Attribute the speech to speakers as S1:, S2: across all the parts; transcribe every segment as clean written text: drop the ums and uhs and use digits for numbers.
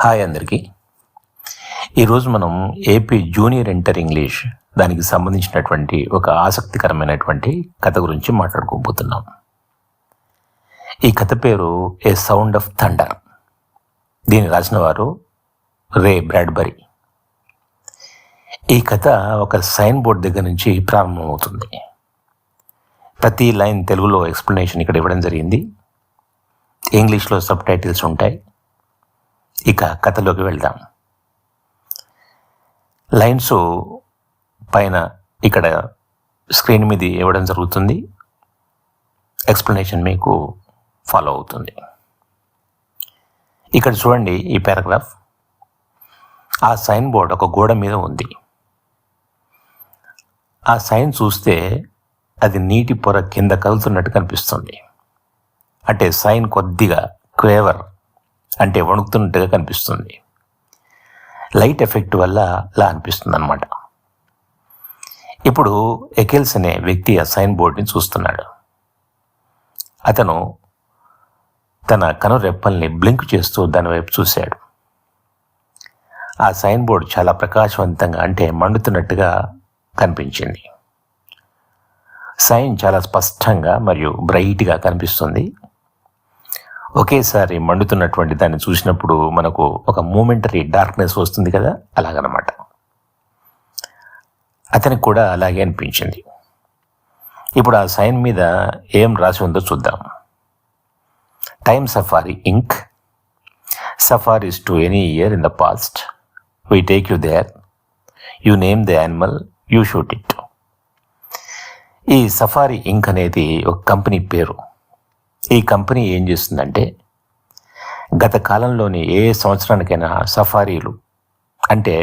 S1: Hi అందరికీ. ఈరోజు మనం ఏపీ జూనియర్ ఇంటర్ ఇంగ్లీష్ దానికి సంబంధించినటువంటి ఒక ఆసక్తికరమైనటువంటి కథ గురించి మాట్లాడుకోబోతున్నాం. ఈ కథ పేరు ఏ సౌండ్ ఆఫ్ థండర్. దీన్ని రాసిన వారు రే బ్రాడ్బరీ. ఈ కథ ఒక సైన్ బోర్డ్ దగ్గర నుంచి ప్రారంభమవుతుంది. ప్రతి లైన్ తెలుగులో ఎక్స్ప్లెనేషన్ ఇక్కడ ఇవ్వడం జరిగింది. ఇంగ్లీష్లో సబ్ టైటిల్స్ ఉంటాయి. ఇక కథలోకి వెళ్దాం. లైన్స్ పైన ఇక్కడ స్క్రీన్ మీద ఇవ్వడం జరుగుతుంది. ఎక్స్ప్లెనేషన్ మీకు ఫాలో అవుతుంది. ఇక్కడ చూడండి, ఈ పారాగ్రాఫ్. ఆ సైన్ బోర్డ్ ఒక గోడ మీద ఉంది. ఆ సైన్ చూస్తే అది నీటి పొర కింద కదులుతున్నట్టు కనిపిస్తుంది. అంటే సైన్ కొద్దిగా క్వేవర్, అంటే వణుకుతున్నట్టుగా కనిపిస్తుంది. లైట్ ఎఫెక్ట్ వల్ల అలా అనిపిస్తుంది అన్నమాట. ఇప్పుడు ఎకెల్స్ అనే వ్యక్తి ఆ సైన్ బోర్డ్ని చూస్తున్నాడు. అతను తన కనురెప్పల్ని బ్లింక్ చేస్తూ దాని వైపు చూశాడు. ఆ సైన్ బోర్డ్ చాలా ప్రకాశవంతంగా, అంటే మండుతున్నట్టుగా కనిపించింది. సైన్ చాలా స్పష్టంగా మరియు బ్రైట్గా కనిపిస్తుంది. ఒకేసారి మండుతున్నటువంటి దాన్ని చూసినప్పుడు మనకు ఒక మూమెంటరీ డార్క్నెస్ వస్తుంది కదా, అలాగనమాట. అతనికి కూడా అలాగే అనిపించింది. ఇప్పుడు ఆ సైన్ మీద ఏం రాసి ఉందో చూద్దాం. Time Safari Inc. Safaris to any year in the past. We take you there. You name the animal. You shoot it. ఈ సఫారీ ఇంక్ అనేది ఒక కంపెనీ పేరు. ఈ కంపెనీ ఏం చేస్తుందంటే, గత కాలంలోని ఏ సంవత్సరానికైనా సఫారీలు, అంటే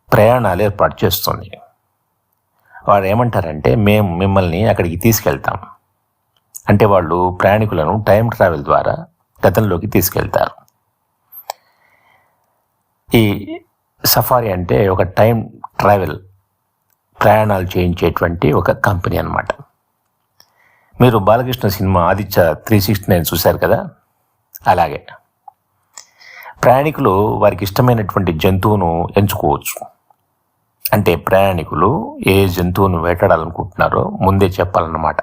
S1: ప్రయాణాలు ఏర్పాటు చేస్తుంది. వాడు ఏమంటారంటే, మేము మిమ్మల్ని అక్కడికి తీసుకెళ్తాం. అంటే వాళ్ళు ప్రయాణికులను టైం ట్రావెల్ ద్వారా గతంలోకి తీసుకెళ్తారు. ఈ సఫారీ అంటే ఒక టైం ట్రావెల్, ప్రయాణాలు చేయించేటువంటి ఒక కంపెనీ అన్నమాట. మీరు బాలకృష్ణ సినిమా ఆదిత్య 369 చూశారు కదా, అలాగే ప్రయాణికులు వారికి ఇష్టమైనటువంటి జంతువును ఎంచుకోవచ్చు. అంటే ప్రయాణికులు ఏ జంతువును వేటాడాలనుకుంటున్నారో ముందే చెప్పాలన్నమాట.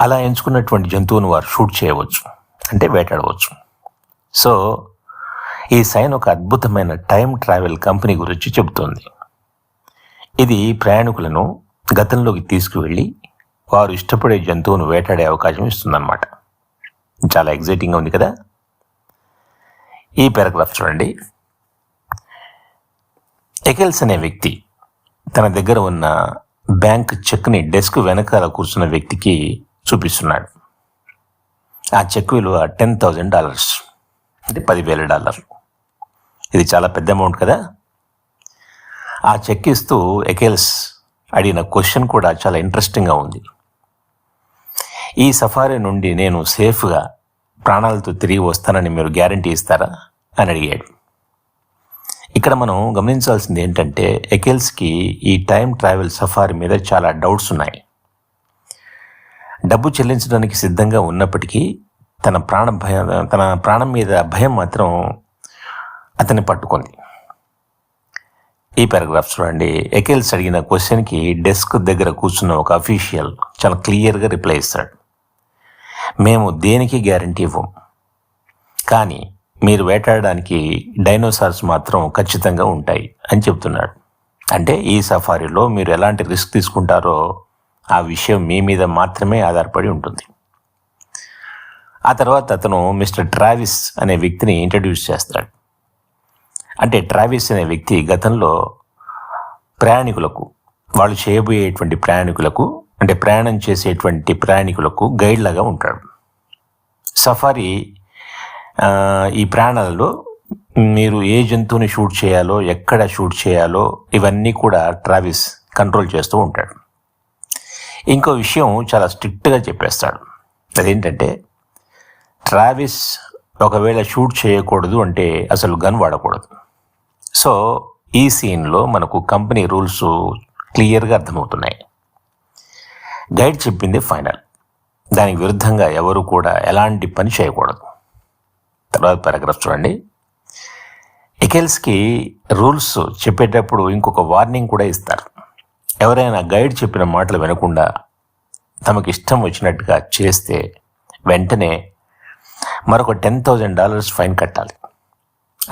S1: అలా ఎంచుకున్నటువంటి జంతువును వారు షూట్ చేయవచ్చు, అంటే వేటాడవచ్చు. సో ఈ సైన్ ఒక అద్భుతమైన టైం ట్రావెల్ కంపెనీ గురించి చెబుతోంది. ఇది ప్రయాణికులను గతంలోకి తీసుకువెళ్ళి వారు ఇష్టపడే జంతువును వేటాడే అవకాశం ఇస్తుందన్నమాట. చాలా ఎగ్జైటింగ్గా ఉంది కదా. ఈ పారాగ్రాఫ్ చూడండి. ఎకెల్స్ అనే వ్యక్తి తన దగ్గర ఉన్న బ్యాంక్ చెక్ని డెస్క్ వెనకాల కూర్చున్న వ్యక్తికి చూపిస్తున్నాడు. ఆ చెక్ విలువ $10,000, అంటే $10,000. ఇది చాలా పెద్ద అమౌంట్ కదా. ఆ చెక్ ఇస్తూ ఎకెల్స్ అడిగిన క్వశ్చన్ కూడా చాలా ఇంట్రెస్టింగ్గా ఉంది. ఈ సఫారీ నుండి నేను సేఫ్గా ప్రాణాలతో తిరిగి వస్తానని మీరు గ్యారంటీ ఇస్తారా అని అడిగాడు. ఇక్కడ మనం గమనించాల్సింది ఏంటంటే, ఎకెల్స్కి ఈ టైం ట్రావెల్ సఫారీ మీద చాలా డౌట్స్ ఉన్నాయి. డబ్బు చెల్లించడానికి సిద్ధంగా ఉన్నప్పటికీ తన ప్రాణం మీద భయం మాత్రం అతన్ని పట్టుకుంది. ఈ పారాగ్రాఫ్ చూడండి. ఎకెల్స్ అడిగిన క్వశ్చన్కి డెస్క్ దగ్గర కూర్చున్న ఒక అఫీషియల్ చాలా క్లియర్గా రిప్లై ఇస్తాడు. మేము దేనికి గ్యారంటీ ఇవ్వం, కానీ మీరు వేటాడడానికి డైనోసార్స్ మాత్రం ఖచ్చితంగా ఉంటాయి అని చెప్తున్నాడు. అంటే ఈ సఫారీలో మీరు ఎలాంటి రిస్క్ తీసుకుంటారో ఆ విషయం మీ మీద మాత్రమే ఆధారపడి ఉంటుంది. ఆ తర్వాత అతను మిస్టర్ ట్రావిస్ అనే వ్యక్తిని ఇంట్రడ్యూస్ చేస్తాడు. అంటే ట్రావిస్ అనే వ్యక్తి గతంలో ప్రయాణికులకు, వాళ్ళు చేయబోయేటువంటి ప్రయాణికులకు, అంటే ప్రయాణం చేసేటువంటి ప్రయాణికులకు గైడ్ లాగా ఉంటాడు. సఫారీ ఈ ప్రయాణాలలో మీరు ఏ జంతువుని షూట్ చేయాలో, ఎక్కడ షూట్ చేయాలో ఇవన్నీ కూడా ట్రావిస్ కంట్రోల్ చేస్తూ ఉంటాడు. ఇంకో విషయం చాలా స్ట్రిక్ట్గా చెప్పేస్తాడు. అదేంటంటే, ట్రావిస్ ఒకవేళ షూట్ చేయకూడదు అంటే అసలు గన్ వాడకూడదు. సో ఈ సీన్లో మనకు కంపెనీ రూల్స్ క్లియర్గా అర్థమవుతున్నాయి. గైడ్ చెప్పింది ఫైనల్. దానికి విరుద్ధంగా ఎవరు కూడా ఎలాంటి పని చేయకూడదు. తర్వాత పారాగ్రాఫ్ చూడండి. ఎకెల్స్కి రూల్స్ చెప్పేటప్పుడు ఇంకొక వార్నింగ్ కూడా ఇస్తారు. ఎవరైనా గైడ్ చెప్పిన మాటలు వినకుండా తమకు ఇష్టం వచ్చినట్టుగా చేస్తే వెంటనే మరొక $10,000 ఫైన్ కట్టాలి.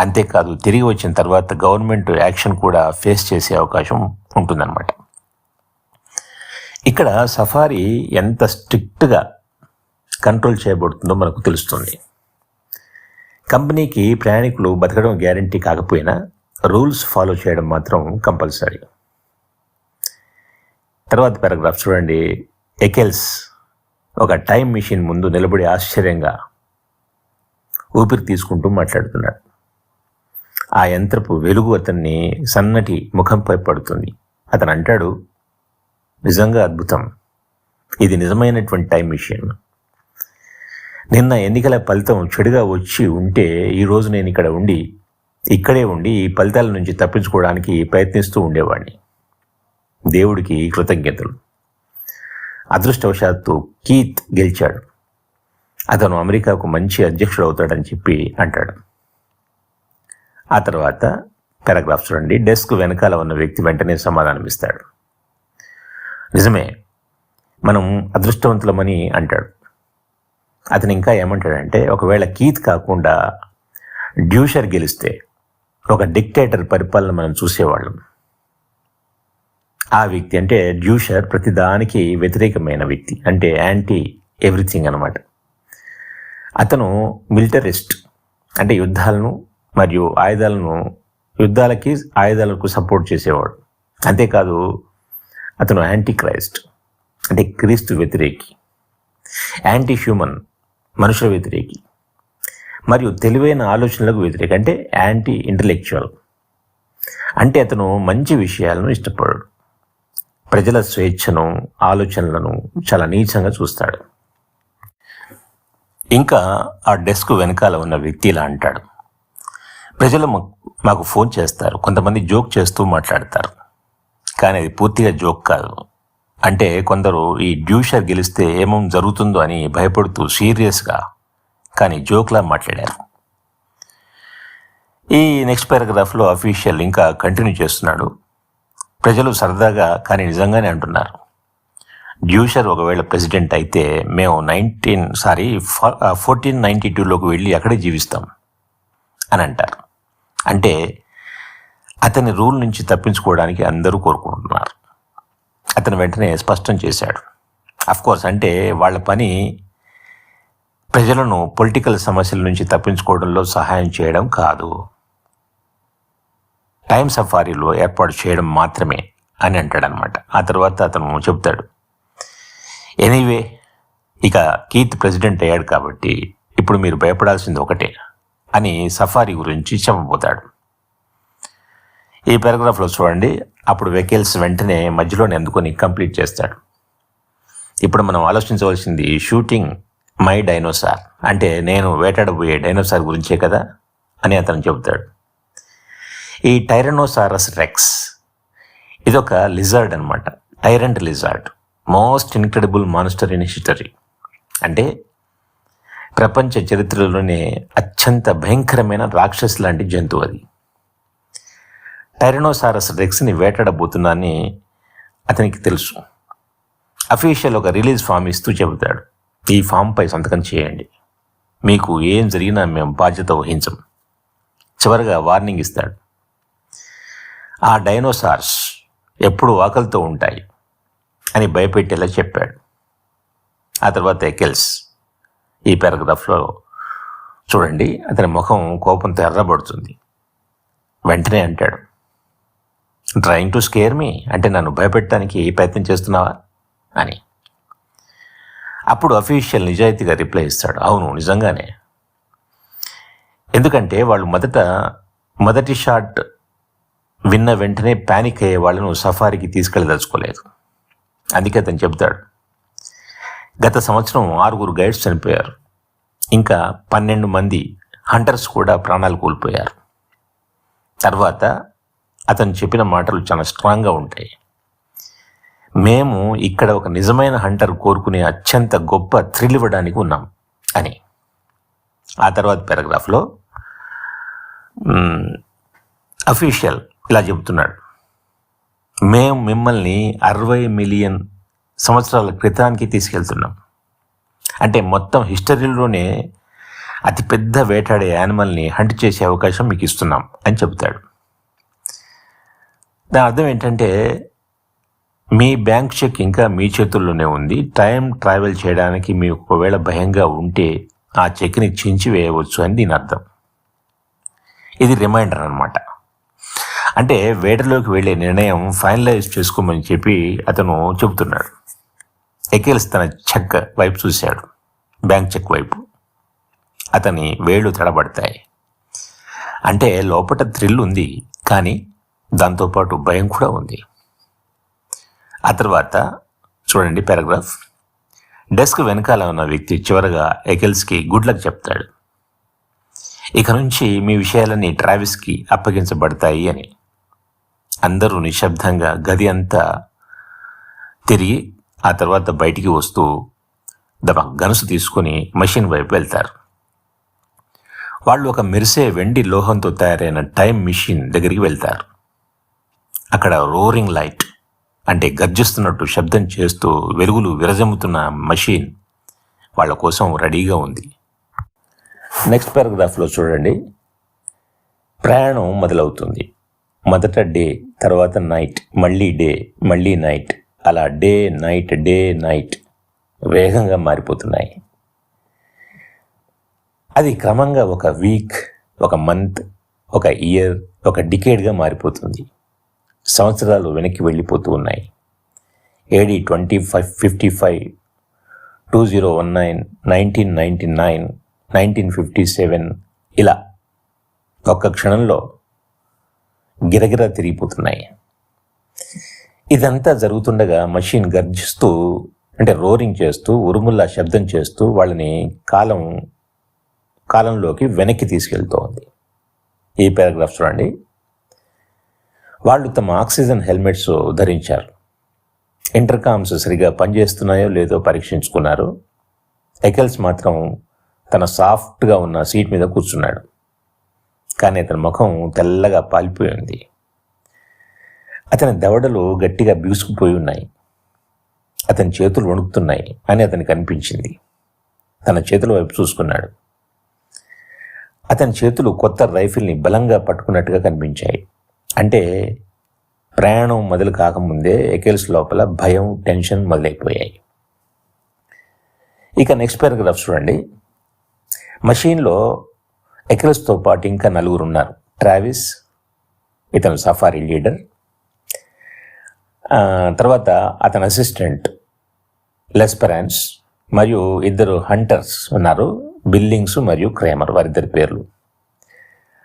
S1: అంతేకాదు తిరిగి వచ్చిన తర్వాత గవర్నమెంట్ యాక్షన్ కూడా ఫేస్ చేసే అవకాశం ఉంటుందన్నమాట. ఇక్కడ సఫారీ ఎంత స్ట్రిక్ట్గా కంట్రోల్ చేయబడుతుందో మనకు తెలుస్తుంది. కంపెనీకి ప్రయాణికులు బతకడం గ్యారంటీ కాకపోయినా రూల్స్ ఫాలో చేయడం మాత్రం కంపల్సరీ. తర్వాత పారాగ్రాఫ్ చూడండి. ఎకెల్స్ ఒక టైం మిషన్ ముందు నిలబడి ఆశ్చర్యంగా ఊపిరి తీసుకుంటూ మాట్లాడుతున్నాడు. ఆ యంత్రపు వెలుగు అతన్ని సన్నటి ముఖంపై పడుతుంది. అతను అంటాడు, నిజంగా అద్భుతం, ఇది నిజమైనటువంటి టైం మిషన్. నిన్న ఎన్నికల ఫలితం చెడుగా వచ్చి ఉంటే ఈరోజు నేను ఇక్కడే ఉండి ఈ ఫలితాల నుంచి తప్పించుకోవడానికి ప్రయత్నిస్తూ ఉండేవాడిని. దేవుడికి కృతజ్ఞతలు. అదృష్టవశాత్తు కీత్ గెలిచాడు. అతను అమెరికాకు మంచి అధ్యక్షుడు అవుతాడని చెప్పి అంటాడు. ఆ తర్వాత పారాగ్రాఫ్ చూడండి. డెస్క్ వెనకాల ఉన్న వ్యక్తి వెంటనే సమాధానమిస్తాడు. నిజమే, మనం అదృష్టవంతులమని అంటాడు. అతను ఇంకా ఏమంటాడంటే, ఒకవేళ కీత్ కాకుండా డ్యూషర్ గెలిస్తే ఒక డిక్టేటర్ పరిపాలన మనం చూసేవాళ్ళం. ఆ వ్యక్తి అంటే డ్యూషర్ ప్రతిదానికి వ్యతిరేకమైన వ్యక్తి, అంటే యాంటీ ఎవ్రీథింగ్ అనమాట. అతను మిలిటరిస్ట్, అంటే యుద్ధాలను మరియు ఆయుధాలకు సపోర్ట్ చేసేవాడు. అంతేకాదు అతను యాంటీ క్రైస్ట్, అంటే క్రీస్తు వ్యతిరేకి, యాంటీ హ్యూమన్, మనుషుల వ్యతిరేకి, మరియు తెలివైన ఆలోచనలకు వ్యతిరేకి, అంటే యాంటీ ఇంటలెక్చువల్. అంటే అతను మంచి విషయాలను ఇష్టపడాడు, ప్రజల స్వేచ్ఛను, ఆలోచనలను చాలా నీచంగా చూస్తాడు. ఇంకా ఆ డెస్క్ వెనకాల ఉన్న వ్యక్తి ఇలా అంటాడు, ప్రజలు మాకు ఫోన్ చేస్తారు, కొంతమంది జోక్ చేస్తూ మాట్లాడతారు, కానీ అది పూర్తిగా జోక్ కాదు. అంటే కొందరు ఈ డ్యూషర్ గెలిస్తే ఏమో జరుగుతుందో అని భయపడుతూ సీరియస్గా కానీ జోక్లా మాట్లాడారు. ఈ నెక్స్ట్ పారాగ్రాఫ్లో అఫీషియల్ ఇంకా కంటిన్యూ చేస్తున్నాడు. ప్రజలు సరదాగా కానీ నిజంగానే అంటున్నారు, డ్యూషర్ ఒకవేళ ప్రెసిడెంట్ అయితే మేము 1492లోకి వెళ్ళి అక్కడే జీవిస్తాం అని అంటారు. అంటే అతని రూల్ నుంచి తప్పించుకోవడానికి అందరూ కోరుకుంటున్నారు. అతను వెంటనే స్పష్టం చేశాడు, అఫ్కోర్స్ అంటే వాళ్ళ పని ప్రజలను పొలిటికల్ సమస్యల నుంచి తప్పించుకోవడంలో సహాయం చేయడం కాదు, టైం సఫారీలో ఏర్పాటు చేయడం మాత్రమే అని అంటాడనమాట. ఆ తర్వాత అతను చెప్తాడు, ఎనీవే ఇక కీత్ ప్రెసిడెంట్ అయ్యాడు కాబట్టి ఇప్పుడు మీరు భయపడాల్సింది ఒకటే అని సఫారీ గురించి చెప్పబోతాడు. ఈ పారాగ్రాఫ్లో చూడండి. అప్పుడు వెకెల్స్ వెంటనే మధ్యలోనే అందుకొని కంప్లీట్ చేస్తాడు. ఇప్పుడు మనం ఆలోచించవలసింది షూటింగ్ మై డైనోసార్, అంటే నేను వేటాడబోయే డైనోసార్ గురించే కదా అని అతను చెబుతాడు. ఈ టైరనోసారస్ రెక్స్ ఇదొక లిజర్డ్ అనమాట, tyrant lizard, most incredible monster in history. అంటే ప్రపంచ చరిత్రలోనే అత్యంత భయంకరమైన రాక్షసు లాంటి జంతువు అది. టైరనోసారస్ రెక్స్ని వేటాడబోతున్నానని అతనికి తెలుసు. అఫీషియల్ ఒక రిలీజ్ ఫామ్ ఇస్తూ చెబుతాడు, ఈ ఫామ్పై సంతకం చేయండి, మీకు ఏం జరిగినా మేము బాధ్యత వహించం. చివరిగా వార్నింగ్ ఇస్తాడు, ఆ డైనోసార్స్ ఎప్పుడూ ఆకలితో ఉంటాయి అని భయపెట్టేలా చెప్పాడు. ఆ తర్వాత ఎకెల్స్ ఈ పారాగ్రాఫ్లో చూడండి, అతని ముఖం కోపంతో ఎర్రబడుతుంది. వెంటనే అంటాడు, ట్రయింగ్ టు స్కేర్ మీ, అంటే నన్ను భయపెట్టడానికి ప్రయత్నం చేస్తున్నావా అని. అప్పుడు అఫీషియల్ నిజాయితీగా రిప్లై ఇస్తాడు, అవును నిజంగానే, ఎందుకంటే వాళ్ళు మొదటి షాట్ విన్న వెంటనే ప్యానిక్ అయ్యే వాళ్ళను సఫారీకి తీసుకెళ్ళదలుచుకోలేదు. అందుకే అతను చెప్తాడు, గత సంవత్సరం 6 గైడ్స్ చనిపోయారు, ఇంకా 12 మంది హంటర్స్ కూడా ప్రాణాలు కోల్పోయారు. తర్వాత అతను చెప్పిన మాటలు చాలా స్ట్రాంగ్గా ఉంటాయి, మేము ఇక్కడ ఒక నిజమైన హంటర్ కోరుకునే అత్యంత గొప్ప థ్రిల్ ఇవ్వడానికి ఉన్నాం అని. ఆ తర్వాత పారాగ్రాఫ్లో అఫీషియల్ ఇలా చెబుతున్నాడు, మేము మిమ్మల్ని 60 మిలియన్ సంవత్సరాల క్రితానికి తీసుకెళ్తున్నాం. అంటే మొత్తం హిస్టరీలోనే అతిపెద్ద వేటాడే యానిమల్ని హంట్ చేసే అవకాశం మీకు ఇస్తున్నాం అని చెబుతాడు. దాని అర్థం ఏంటంటే మీ బ్యాంక్ చెక్ ఇంకా మీ చేతుల్లోనే ఉంది. టైం ట్రావెల్ చేయడానికి మీకు ఒకవేళ భయంగా ఉంటే ఆ చెక్ని చించి వేయవచ్చు అని దీని అర్థం. ఇది రిమైండర్ అన్నమాట. అంటే వేటలోకి వెళ్ళే నిర్ణయం ఫైనలైజ్ చేసుకోమని చెప్పి అతను చెబుతున్నాడు. ఎకెల్స్ తన చెక్ వైపు చూశాడు, బ్యాంక్ చెక్ వైపు. అతని వేళ్ళు తడబడతాయి. అంటే లోపల థ్రిల్ ఉంది, కానీ దాంతోపాటు భయం కూడా ఉంది. ఆ తర్వాత చూడండి పారాగ్రాఫ్. డెస్క్ వెనకాల ఉన్న వ్యక్తి చివరగా ఎకెల్స్కి గుడ్ లక్ చెప్తాడు. ఇక నుంచి మీ విషయాలన్నీ ట్రావిస్కి అప్పగించబడతాయి అని. అందరూ నిశ్శబ్దంగా గది అంతా తిరిగి ఆ తర్వాత బయటికి వస్తూ తమ గనుసు తీసుకుని మషిన్ వైపు వెళ్తారు. వాళ్ళు ఒక మెరిసే వెండి లోహంతో తయారైన టైం మిషన్ దగ్గరికి వెళ్తారు. అక్కడ రోరింగ్ లైట్ అంటే గర్జిస్తున్నట్టు శబ్దం చేస్తూ వెలుగులు విరజమ్ముతున్న మషిన్ వాళ్ళ కోసం రెడీగా ఉంది. నెక్స్ట్ పారాగ్రాఫ్లో చూడండి. ప్రయాణం మొదలవుతుంది. మొదట డే, తర్వాత నైట్, మళ్ళీ డే, మళ్ళీ నైట్, అలా డే నైట్ వేగంగా మారిపోతున్నాయి. అది క్రమంగా ఒక వీక్, ఒక మంత్, ఒక ఇయర్, ఒక డికేడ్గా మారిపోతుంది. సంవత్సరాలు వెనక్కి వెళ్ళిపోతూ ఉన్నాయి. AD 2555, 2019, 1999, 1957 ఇలా ఒక్క క్షణంలో గిరగిరా తిరిగిపోతున్నాయి. ఇదంతా జరుగుతుండగా మషిన్ గర్జిస్తూ అంటే రోరింగ్ చేస్తూ ఉరుముల్లా శబ్దం చేస్తూ వాళ్ళని కాలంలోకి వెనక్కి తీసుకెళ్తోంది. ఈ పారాగ్రాఫ్ చూడండి. వాళ్ళు తమ ఆక్సిజన్ హెల్మెట్స్ ధరించారు. ఇంటర్కామ్స్ సరిగా పనిచేస్తున్నాయో లేదో పరీక్షించుకున్నారు. ఎకెల్స్ మాత్రం తన సాఫ్ట్గా ఉన్న సీట్ మీద కూర్చున్నాడు. కానీ అతని ముఖం తెల్లగా పాలిపోయింది. అతని దవడలు గట్టిగా బిగుసుకుపోయి ఉన్నాయి. అతని చేతులు వణుకుతున్నాయి అని అతనికి అనిపించింది. తన చేతుల వైపు చూసుకున్నాడు. అతని చేతులు కొత్త రైఫిల్ని బలంగా పట్టుకున్నట్టుగా కనిపించాయి. అంటే ప్రయాణం మొదలు కాకముందే ఎకెల్స్ లోపల భయం, టెన్షన్ మొదలైపోయాయి. ఇక నెక్స్ట్ పారాగ్రాఫ్ చూడండి. మషీన్లో ఎకెల్స్తో పాటు ఇంకా 4 ఉన్నారు. ట్రావిస్, ఇతను సఫారీ లీడర్, తర్వాత అతని అసిస్టెంట్ లెస్పెరాన్స్ మరియు 2 హంటర్స్ ఉన్నారు, బిల్లింగ్స్ మరియు క్రేమర్, వారిద్దరి పేర్లు.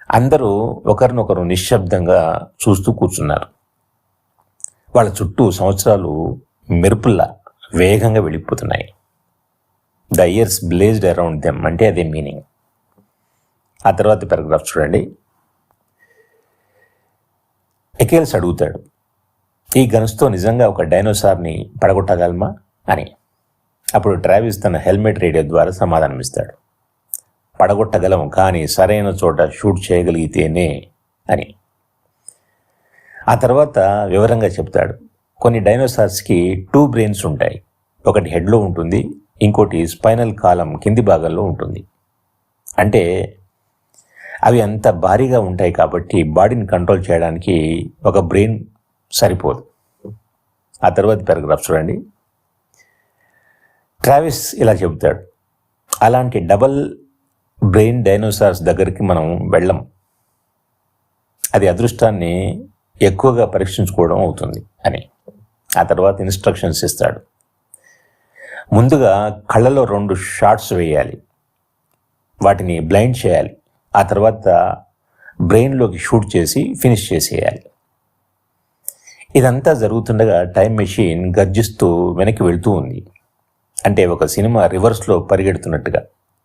S1: అందరూ ఒకరినొకరు నిశ్శబ్దంగా చూస్తూ కూర్చున్నారు. వాళ్ళ చుట్టూ సంవత్సరాలు మెరుపుల్లా వేగంగా వెళ్ళిపోతున్నాయి. ద ఇయర్స్ బ్లేజ్డ్ అరౌండ్ దెమ్ అంటే అదే మీనింగ్. ఆ తర్వాత పారాగ్రాఫ్ చూడండి. ఎకెల్స్ అడుగుతాడు, ఈ గన్స్తో నిజంగా ఒక డైనోసార్ని పడగొట్టగలమా అని. అప్పుడు ట్రావిస్ తన హెల్మెట్ రేడియో ద్వారా సమాధానమిస్తాడు, పడగొట్టగలం, కానీ సరైన చోట షూట్ చేయగలిగితేనే అని. ఆ తర్వాత వివరంగా చెప్తాడు, కొన్ని డైనోసార్స్కి 2 బ్రెయిన్స్ ఉంటాయి. ఒకటి హెడ్లో ఉంటుంది, ఇంకోటి స్పైనల్ కాలం కింది భాగంలో ఉంటుంది. అంటే అవి అంత భారీగా ఉంటాయి కాబట్టి బాడీని కంట్రోల్ చేయడానికి ఒక బ్రెయిన్ సరిపోదు. ఆ తర్వాత పారాగ్రాఫ్ చూడండి. ట్రావిస్ ఇలా చెబుతాడు, అలాంటి డబల్ బ్రెయిన్ డైనోసార్స్ దగ్గరికి మనం వెళ్ళం. అది అదృష్టాన్ని ఎక్కువగా పరీక్షించుకోవడం అవుతుంది అని. ఆ తర్వాత ఇన్స్ట్రక్షన్స్ ఇస్తాడు. ముందుగా కళ్ళలో 2 షాట్స్ వేయాలి, వాటిని బ్లైండ్ చేయాలి. ఆ తర్వాత బ్రెయిన్లోకి షూట్ చేసి ఫినిష్ చేసేయాలి. ఇదంతా జరుగుతుండగా టైం మెషిన్ గర్జిస్తూ వెనక్కి వెళ్తూ ఉంది. అంటే ఒక సినిమా రివర్స్లో పరిగెడుతున్నట్టుగా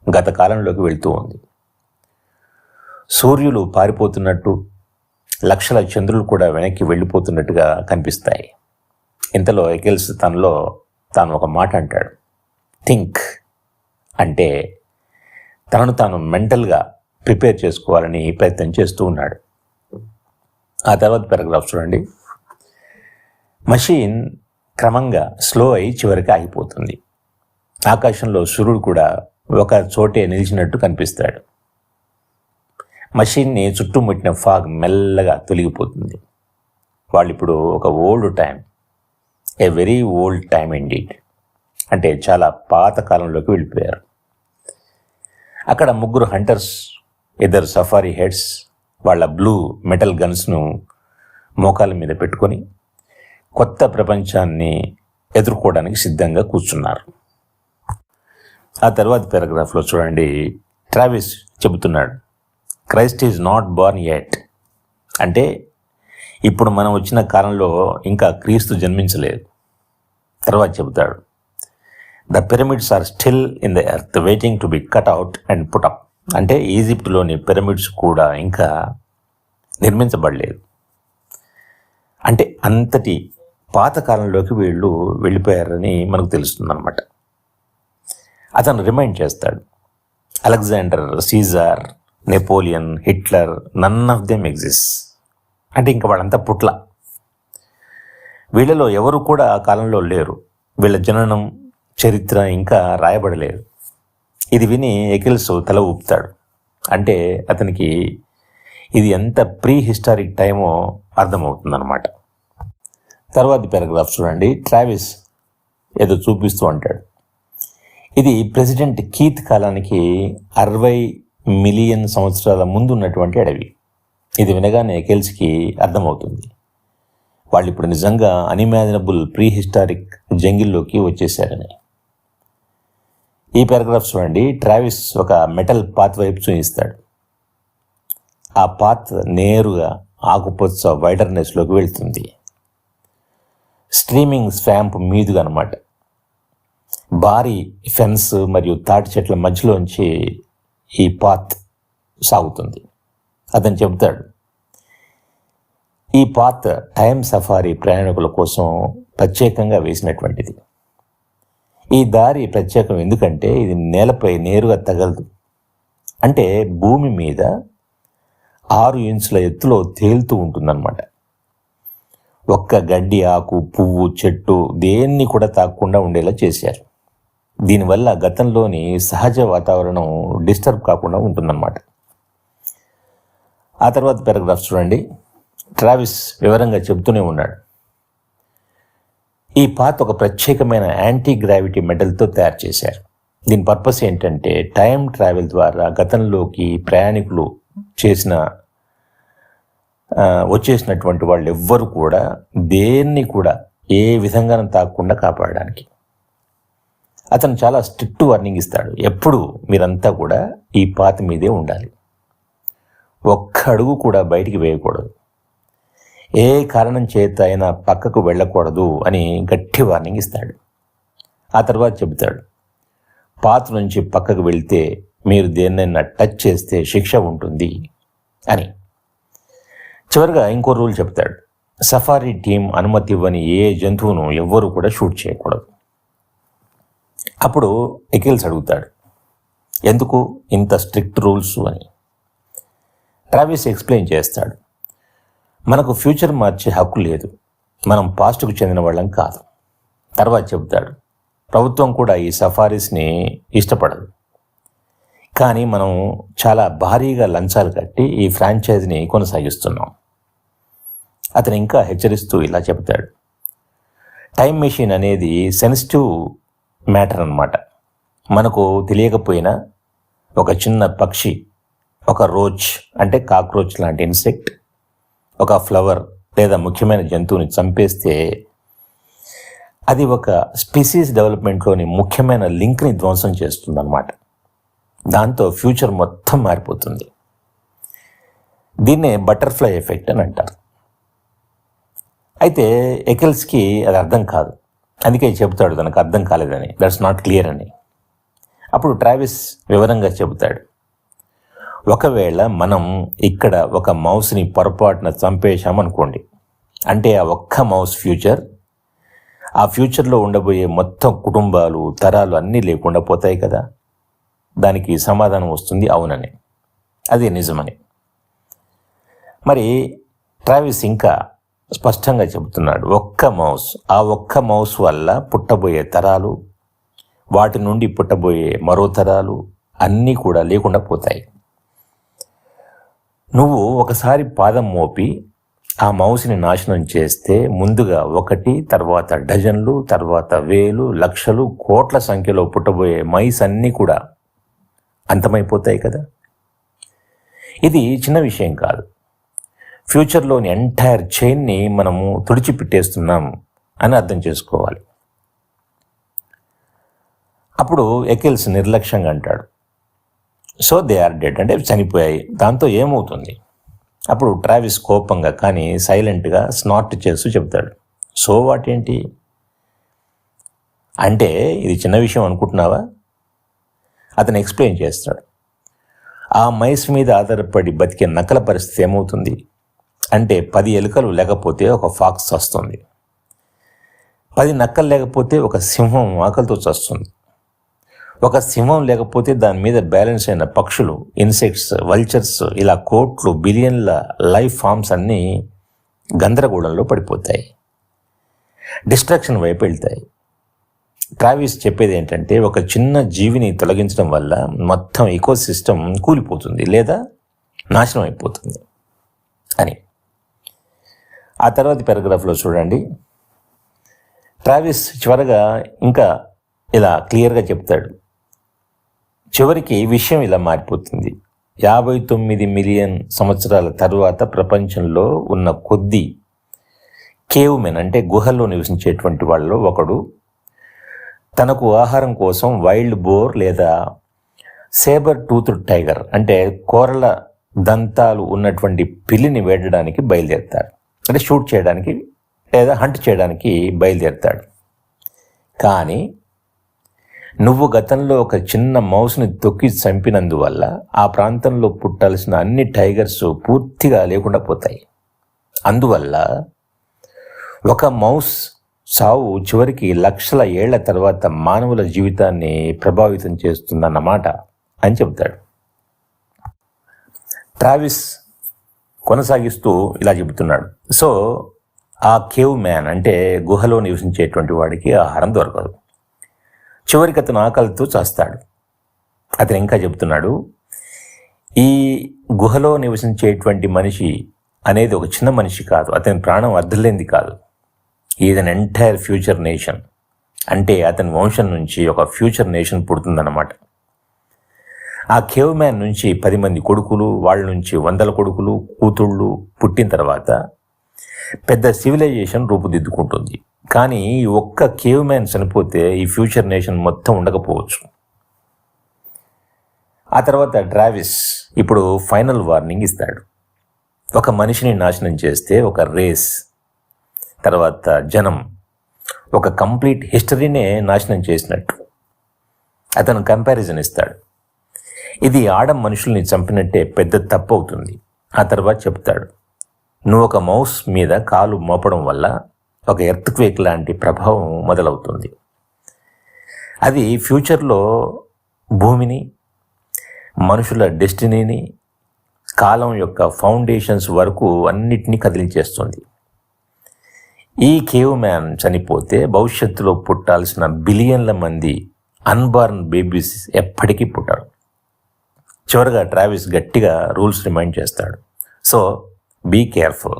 S1: గత కాలంలోకి వెళ్తూ ఉంది. సూర్యులు పారిపోతున్నట్టు, లక్షల చంద్రులు కూడా వెనక్కి వెళ్ళిపోతున్నట్టుగా కనిపిస్తాయి. ఇంతలో ఎకెల్స్ తాను ఒక మాట అంటాడు. థింక్ అంటే తనను తాను మెంటల్గా ప్రిపేర్ చేసుకోవాలని ప్రయత్నం చేస్తూ ఉన్నాడు. ఆ తర్వాత పారాగ్రాఫ్ చూడండి. మషీన్ క్రమంగా స్లో అయి చివరికి ఆగిపోతుంది. ఆకాశంలో సూర్యుడు కూడా ఒక చోటే నిలిచినట్టు కనిపిస్తాడు. మషీన్ని చుట్టుముట్టిన ఫాగ్ మెల్లగా తొలగిపోతుంది. వాళ్ళు ఇప్పుడు ఒక old time, a very old time indeed, అంటే చాలా పాత కాలంలోకి వెళ్ళిపోయారు. అక్కడ ముగ్గురు హంటర్స్, ఇద్దరు సఫారీ హెడ్స్ వాళ్ళ బ్లూ మెటల్ గన్స్ను మోకాల మీద పెట్టుకొని కొత్త ప్రపంచాన్ని ఎదుర్కోవడానికి సిద్ధంగా కూర్చున్నారు. ఆ తర్వాత పారాగ్రాఫ్లో చూడండి, ట్రావిస్ చెబుతున్నాడు, Christ is not Born yet, అంటే ఇప్పుడు మనం వచ్చిన కాలంలో ఇంకా క్రీస్తు జన్మించలేదు. తర్వాత చెబుతాడు, the pyramids are still in the earth waiting to be cut out and put up, అంటే ఈజిప్ట్లోని పిరమిడ్స్ కూడా ఇంకా నిర్మించబడలేదు. అంటే అంతటి పాతకాలంలోకి వీళ్ళు వెళ్ళిపోయారని మనకు తెలుస్తుందన్నమాట. అతను రిమైండ్ చేస్తాడు, Alexander, Caesar, Napoleon, Hitler, none of them exist, అంటే ఇంకా వాళ్ళంతా పుట్ల, వీళ్ళలో ఎవరు కూడా ఆ కాలంలో లేరు, వీళ్ళ జననం చరిత్ర ఇంకా రాయబడలేదు. ఇది విని ఎకిల్స్ తల ఊపుతాడు. అంటే అతనికి ఇది ఎంత ప్రీ హిస్టారిక్ టైమో అర్థమవుతుందన్నమాట. తర్వాత పారాగ్రాఫ్ చూడండి, ట్రావిస్ ఏదో చూపిస్తూ అంటాడు, ఇది ప్రెసిడెంట్ కీత్ కాలానికి 60 మిలియన్ సంవత్సరాల ముందు ఉన్నటువంటి అడవి. ఇది వినగానే ఎకిల్స్కి అర్థమవుతుంది, వాళ్ళు ఇప్పుడు నిజంగా అన్ఇమాజినబుల్ ప్రీ హిస్టారిక్ జంగిల్లోకి వచ్చేసారని. ఈ పారాగ్రాఫ్ చూడండి, ట్రావిస్ ఒక మెటల్ పాత్ వైపు చూపిస్తాడు. ఆ పాత్ నేరుగా ఆకుపచ్చ వైడర్నెస్లోకి వెళ్తుంది, స్ట్రీమింగ్ స్వాంప్ మీదుగా అనమాట. భారీ ఫెన్స్ మరియు తాటి చెట్ల మధ్యలోంచి ఈ పాత్ సాగుతుంది. అతను చెబుతాడు, ఈ పాత్ టైమ్ సఫారీ ప్రయాణికుల కోసం ప్రత్యేకంగా వేసినటువంటిది. ఈ దారి ప్రత్యేకం ఎందుకంటే ఇది నేలపై నేరుగా తగలదు, అంటే భూమి మీద 6 ఇంచుల ఎత్తులో తేలుతూ ఉంటుందన్నమాట. ఒక్క గడ్డి, ఆకు, పువ్వు, చెట్టు దేన్ని కూడా తాకకుండా ఉండేలా చేశారు. దీనివల్ల గతంలోని సహజ వాతావరణం డిస్టర్బ్ కాకుండా ఉంటుందన్నమాట. ఆ తర్వాత పారాగ్రాఫ్ చూడండి, ట్రావిస్ వివరంగా చెబుతూనే ఉన్నాడు, ఈ పాత్ ఒక ప్రత్యేకమైన యాంటీ గ్రావిటీ మెటల్తో తయారు చేశారు. దీని పర్పస్ ఏంటంటే టైం ట్రావెల్ ద్వారా గతంలోకి ప్రయాణికులు వచ్చేసినటువంటి వాళ్ళు ఎవ్వరు కూడా దేన్ని కూడా ఏ విధంగానూ తాకకుండా కాపాడడానికి. అతను చాలా స్ట్రిక్ట్ వార్నింగ్ ఇస్తాడు, ఎప్పుడు మీరంతా కూడా ఈ పాత మీదే ఉండాలి, ఒక్క అడుగు కూడా బయటికి వేయకూడదు, ఏ కారణం చేత అయినా పక్కకు వెళ్ళకూడదు అని గట్టి వార్నింగ్ ఇస్తాడు. ఆ తర్వాత చెబుతాడు, పాత నుంచి పక్కకు వెళ్తే మీరు దేన్నైనా టచ్ చేస్తే శిక్ష ఉంటుంది అని. చివరిగా ఇంకో రూల్ చెప్తాడు, సఫారీ టీం అనుమతి ఇవ్వని ఏ జంతువును ఎవ్వరూ కూడా షూట్ చేయకూడదు. అప్పుడు ఎకిల్స్ అడుగుతాడు, ఎందుకు ఇంత స్ట్రిక్ట్ రూల్స్ అని. ట్రావిస్ ఎక్స్ప్లెయిన్ చేస్తాడు, మనకు ఫ్యూచర్ మార్చే హక్కు లేదు, మనం పాస్ట్కు చెందిన వాళ్ళం కాదు. తర్వాత చెబుతాడు, ప్రభుత్వం కూడా ఈ సఫారీస్ని ఇష్టపడదు, కానీ మనం చాలా భారీగా లంచాలు కట్టి ఈ ఫ్రాంచైజీని కొనసాగిస్తున్నాం. అతను ఇంకా హెచ్చరిస్తూ ఇలా చెబుతాడు, టైం మెషిన్ అనేది సెన్సిటివ్ మ్యాటర్ అన్నమాట. మనకు తెలియకపోయినా ఒక చిన్న పక్షి, ఒక రోచ్ అంటే కాక్రోచ్ లాంటి ఇన్సెక్ట్, ఒక ఫ్లవర్ లేదా ముఖ్యమైన జంతువుని చంపేస్తే అది ఒక స్పీసీస్ డెవలప్మెంట్లోని ముఖ్యమైన లింక్ని ధ్వంసం చేస్తుందన్నమాట. దాంతో ఫ్యూచర్ మొత్తం మారిపోతుంది. దీన్నే బటర్ఫ్లై ఎఫెక్ట్ అని అంటారు. అయితే ఎకిల్స్కి అది అర్థం కాదు, అందుకే చెబుతాడు తనకు అర్థం కాలేదని, దట్స్ నాట్ క్లియర్ అని. అప్పుడు ట్రావిస్ వివరంగా చెబుతాడు, ఒకవేళ మనం ఇక్కడ ఒక మౌస్ని పొరపాటున చంపేశామనుకోండి, అంటే ఆ ఒక్క మౌస్ ఫ్యూచర్, ఆ ఫ్యూచర్లో ఉండబోయే మొత్తం కుటుంబాలు, తరాలు అన్నీ లేకుండా పోతాయి కదా. దానికి సమాధానం వస్తుంది అవునని, అది నిజమని. మరి ట్రావిస్ ఇంకా స్పష్టంగా చెబుతున్నాడు, ఆ ఒక్క మౌస్ వల్ల పుట్టబోయే తరాలు, వాటి నుండి పుట్టబోయే మరో తరాలు అన్నీ కూడా లేకుండా పోతాయి. నువ్వు ఒకసారి పాదం మోపి ఆ మౌస్ని నాశనం చేస్తే ముందుగా 1, తర్వాత డజన్లు, తర్వాత 1000, లక్షలు, కోట్ల సంఖ్యలో పుట్టబోయే మైస్ అన్నీ కూడా అంతమైపోతాయి కదా. ఇది చిన్న విషయం కాదు. ఫ్యూచర్లోని ఎంటైర్ చైన్ని మనము తుడిచిపెట్టేస్తున్నాం అని అర్థం చేసుకోవాలి. అప్పుడు ఎకిల్స్ నిర్లక్ష్యంగా అంటాడు, సో దే ఆర్ డెడ్, అంటే చనిపోయాయి, దాంతో ఏమవుతుంది? అప్పుడు ట్రావిస్ కోపంగా కానీ సైలెంట్గా స్నార్ట్ చేస్తూ చెప్తాడు, సో వాట్ ఏంటి అంటే ఇది చిన్న విషయం అనుకుంటున్నావా? అతను ఎక్స్ప్లెయిన్ చేస్తాడు. ఆ మైస్ మీద ఆధారపడి బతికే నక్కల పరిస్థితి ఏమవుతుంది అంటే 10 ఎలుకలు లేకపోతే ఒక ఫాక్స్ వస్తుంది, 10 నక్కలు లేకపోతే ఒక సింహం ఆకలితో చస్తుంది, ఒక సింహం లేకపోతే దాని మీద బ్యాలెన్స్ అయిన పక్షులు, ఇన్సెక్ట్స్, వల్చర్స్, ఇలా కోట్లు బిలియన్ల లైఫ్ ఫామ్స్ అన్నీ గందరగోళంలో పడిపోతాయి, డిస్ట్రాక్షన్ వైపు వెళ్తాయి. ట్రావిస్ చెప్పేది ఏంటంటే ఒక చిన్న జీవిని తొలగించడం వల్ల మొత్తం ఈకోసిస్టమ్ కూలిపోతుంది లేదా నాశనం అయిపోతుంది అని. ఆ తర్వాత పారాగ్రాఫ్లో చూడండి, ట్రావిస్ చివరగా ఇంకా ఇలా క్లియర్గా చెప్తాడు, చివరికి విషయం ఇలా మారిపోతుంది. 59 మిలియన్ సంవత్సరాల తరువాత ప్రపంచంలో ఉన్న కొద్ది కేవ్ మెన్, అంటే గుహల్లో నివసించేటువంటి వాళ్ళలో ఒకడు తనకు ఆహారం కోసం వైల్డ్ బోర్ లేదా సేబర్ టూత్డ్ టైగర్, అంటే కోరల దంతాలు ఉన్నటువంటి పిల్లిని వేడడానికి బయలుదేరుతాడు, అంటే షూట్ చేయడానికి లేదా హంట్ చేయడానికి బయలుదేరుతాడు. కానీ నువ్వు గతంలో ఒక చిన్న మౌస్ని తొక్కి చంపినందువల్ల ఆ ప్రాంతంలో పుట్టాల్సిన అన్ని టైగర్స్ పూర్తిగా లేకుండా పోతాయి. అందువల్ల ఒక మౌస్ సావు చివరికి లక్షల ఏళ్ల తర్వాత మానవుల జీవితాన్ని ప్రభావితం చేస్తుందన్నమాట అని చెబుతాడు. ట్రావిస్ కొనసాగిస్తూ ఇలా చెబుతున్నాడు, సో ఆ కేవ్ మ్యాన్, అంటే గుహలో నివసించేటువంటి వాడికి ఆహారం దొరకదు, చివరికి అతను ఆకలితో చేస్తాడు. అతను ఇంకా చెబుతున్నాడు, ఈ గుహలో నివసించేటువంటి మనిషి అనేది ఒక చిన్న మనిషి కాదు, అతని ప్రాణం అర్థలేంది కాదు, is an entire future nation, అంటే అతని వంశం నుంచి ఒక ఫ్యూచర్ నేషన్ పుడుతుందన్నమాట. ఆ కేవ్ మ్యాన్ నుంచి 10 మంది కొడుకులు, వాళ్ళ నుంచి 100 కొడుకులు, కూతుళ్ళు పుట్టిన తర్వాత పెద్ద సివిలైజేషన్ రూపుదిద్దుకుంటుంది. కానీ ఈ ఒక్క కేవ్ మ్యాన్ చనిపోతే ఈ ఫ్యూచర్ నేషన్ మొత్తం ఉండకపోవచ్చు. ఆ తర్వాత ట్రావిస్ ఇప్పుడు ఫైనల్ వార్నింగ్ ఇస్తాడు. ఒక మనిషిని నాశనం చేస్తే ఒక రేస్, తర్వాత జనం, ఒక కంప్లీట్ హిస్టరీనే నాశనం చేసినట్టు అతను కంపారిజన్ ఇస్తాడు. ఇది మనుషుల్ని చంపినట్టే పెద్ద తప్పు అవుతుంది. ఆ తర్వాత చెప్తాడు, నువ్వు ఒక మౌస్ మీద కాలు మోపడం వల్ల ఒక ఎర్త్క్వేక్ లాంటి ప్రభావం మొదలవుతుంది. అది ఫ్యూచర్లో భూమిని, మనుషుల డెస్టినీని, కాలం యొక్క ఫౌండేషన్స్ వరకు అన్నిటినీ కదిలించేస్తుంది. ఈ కేవ్ మ్యాన్ చనిపోతే భవిష్యత్తులో పుట్టాల్సిన బిలియన్ల మంది అన్బార్న్ బేబీస్ ఎప్పటికీ పుట్టారు. చివరిగా ట్రావిస్ గట్టిగా రూల్స్ రిమైండ్ చేస్తాడు, so be careful,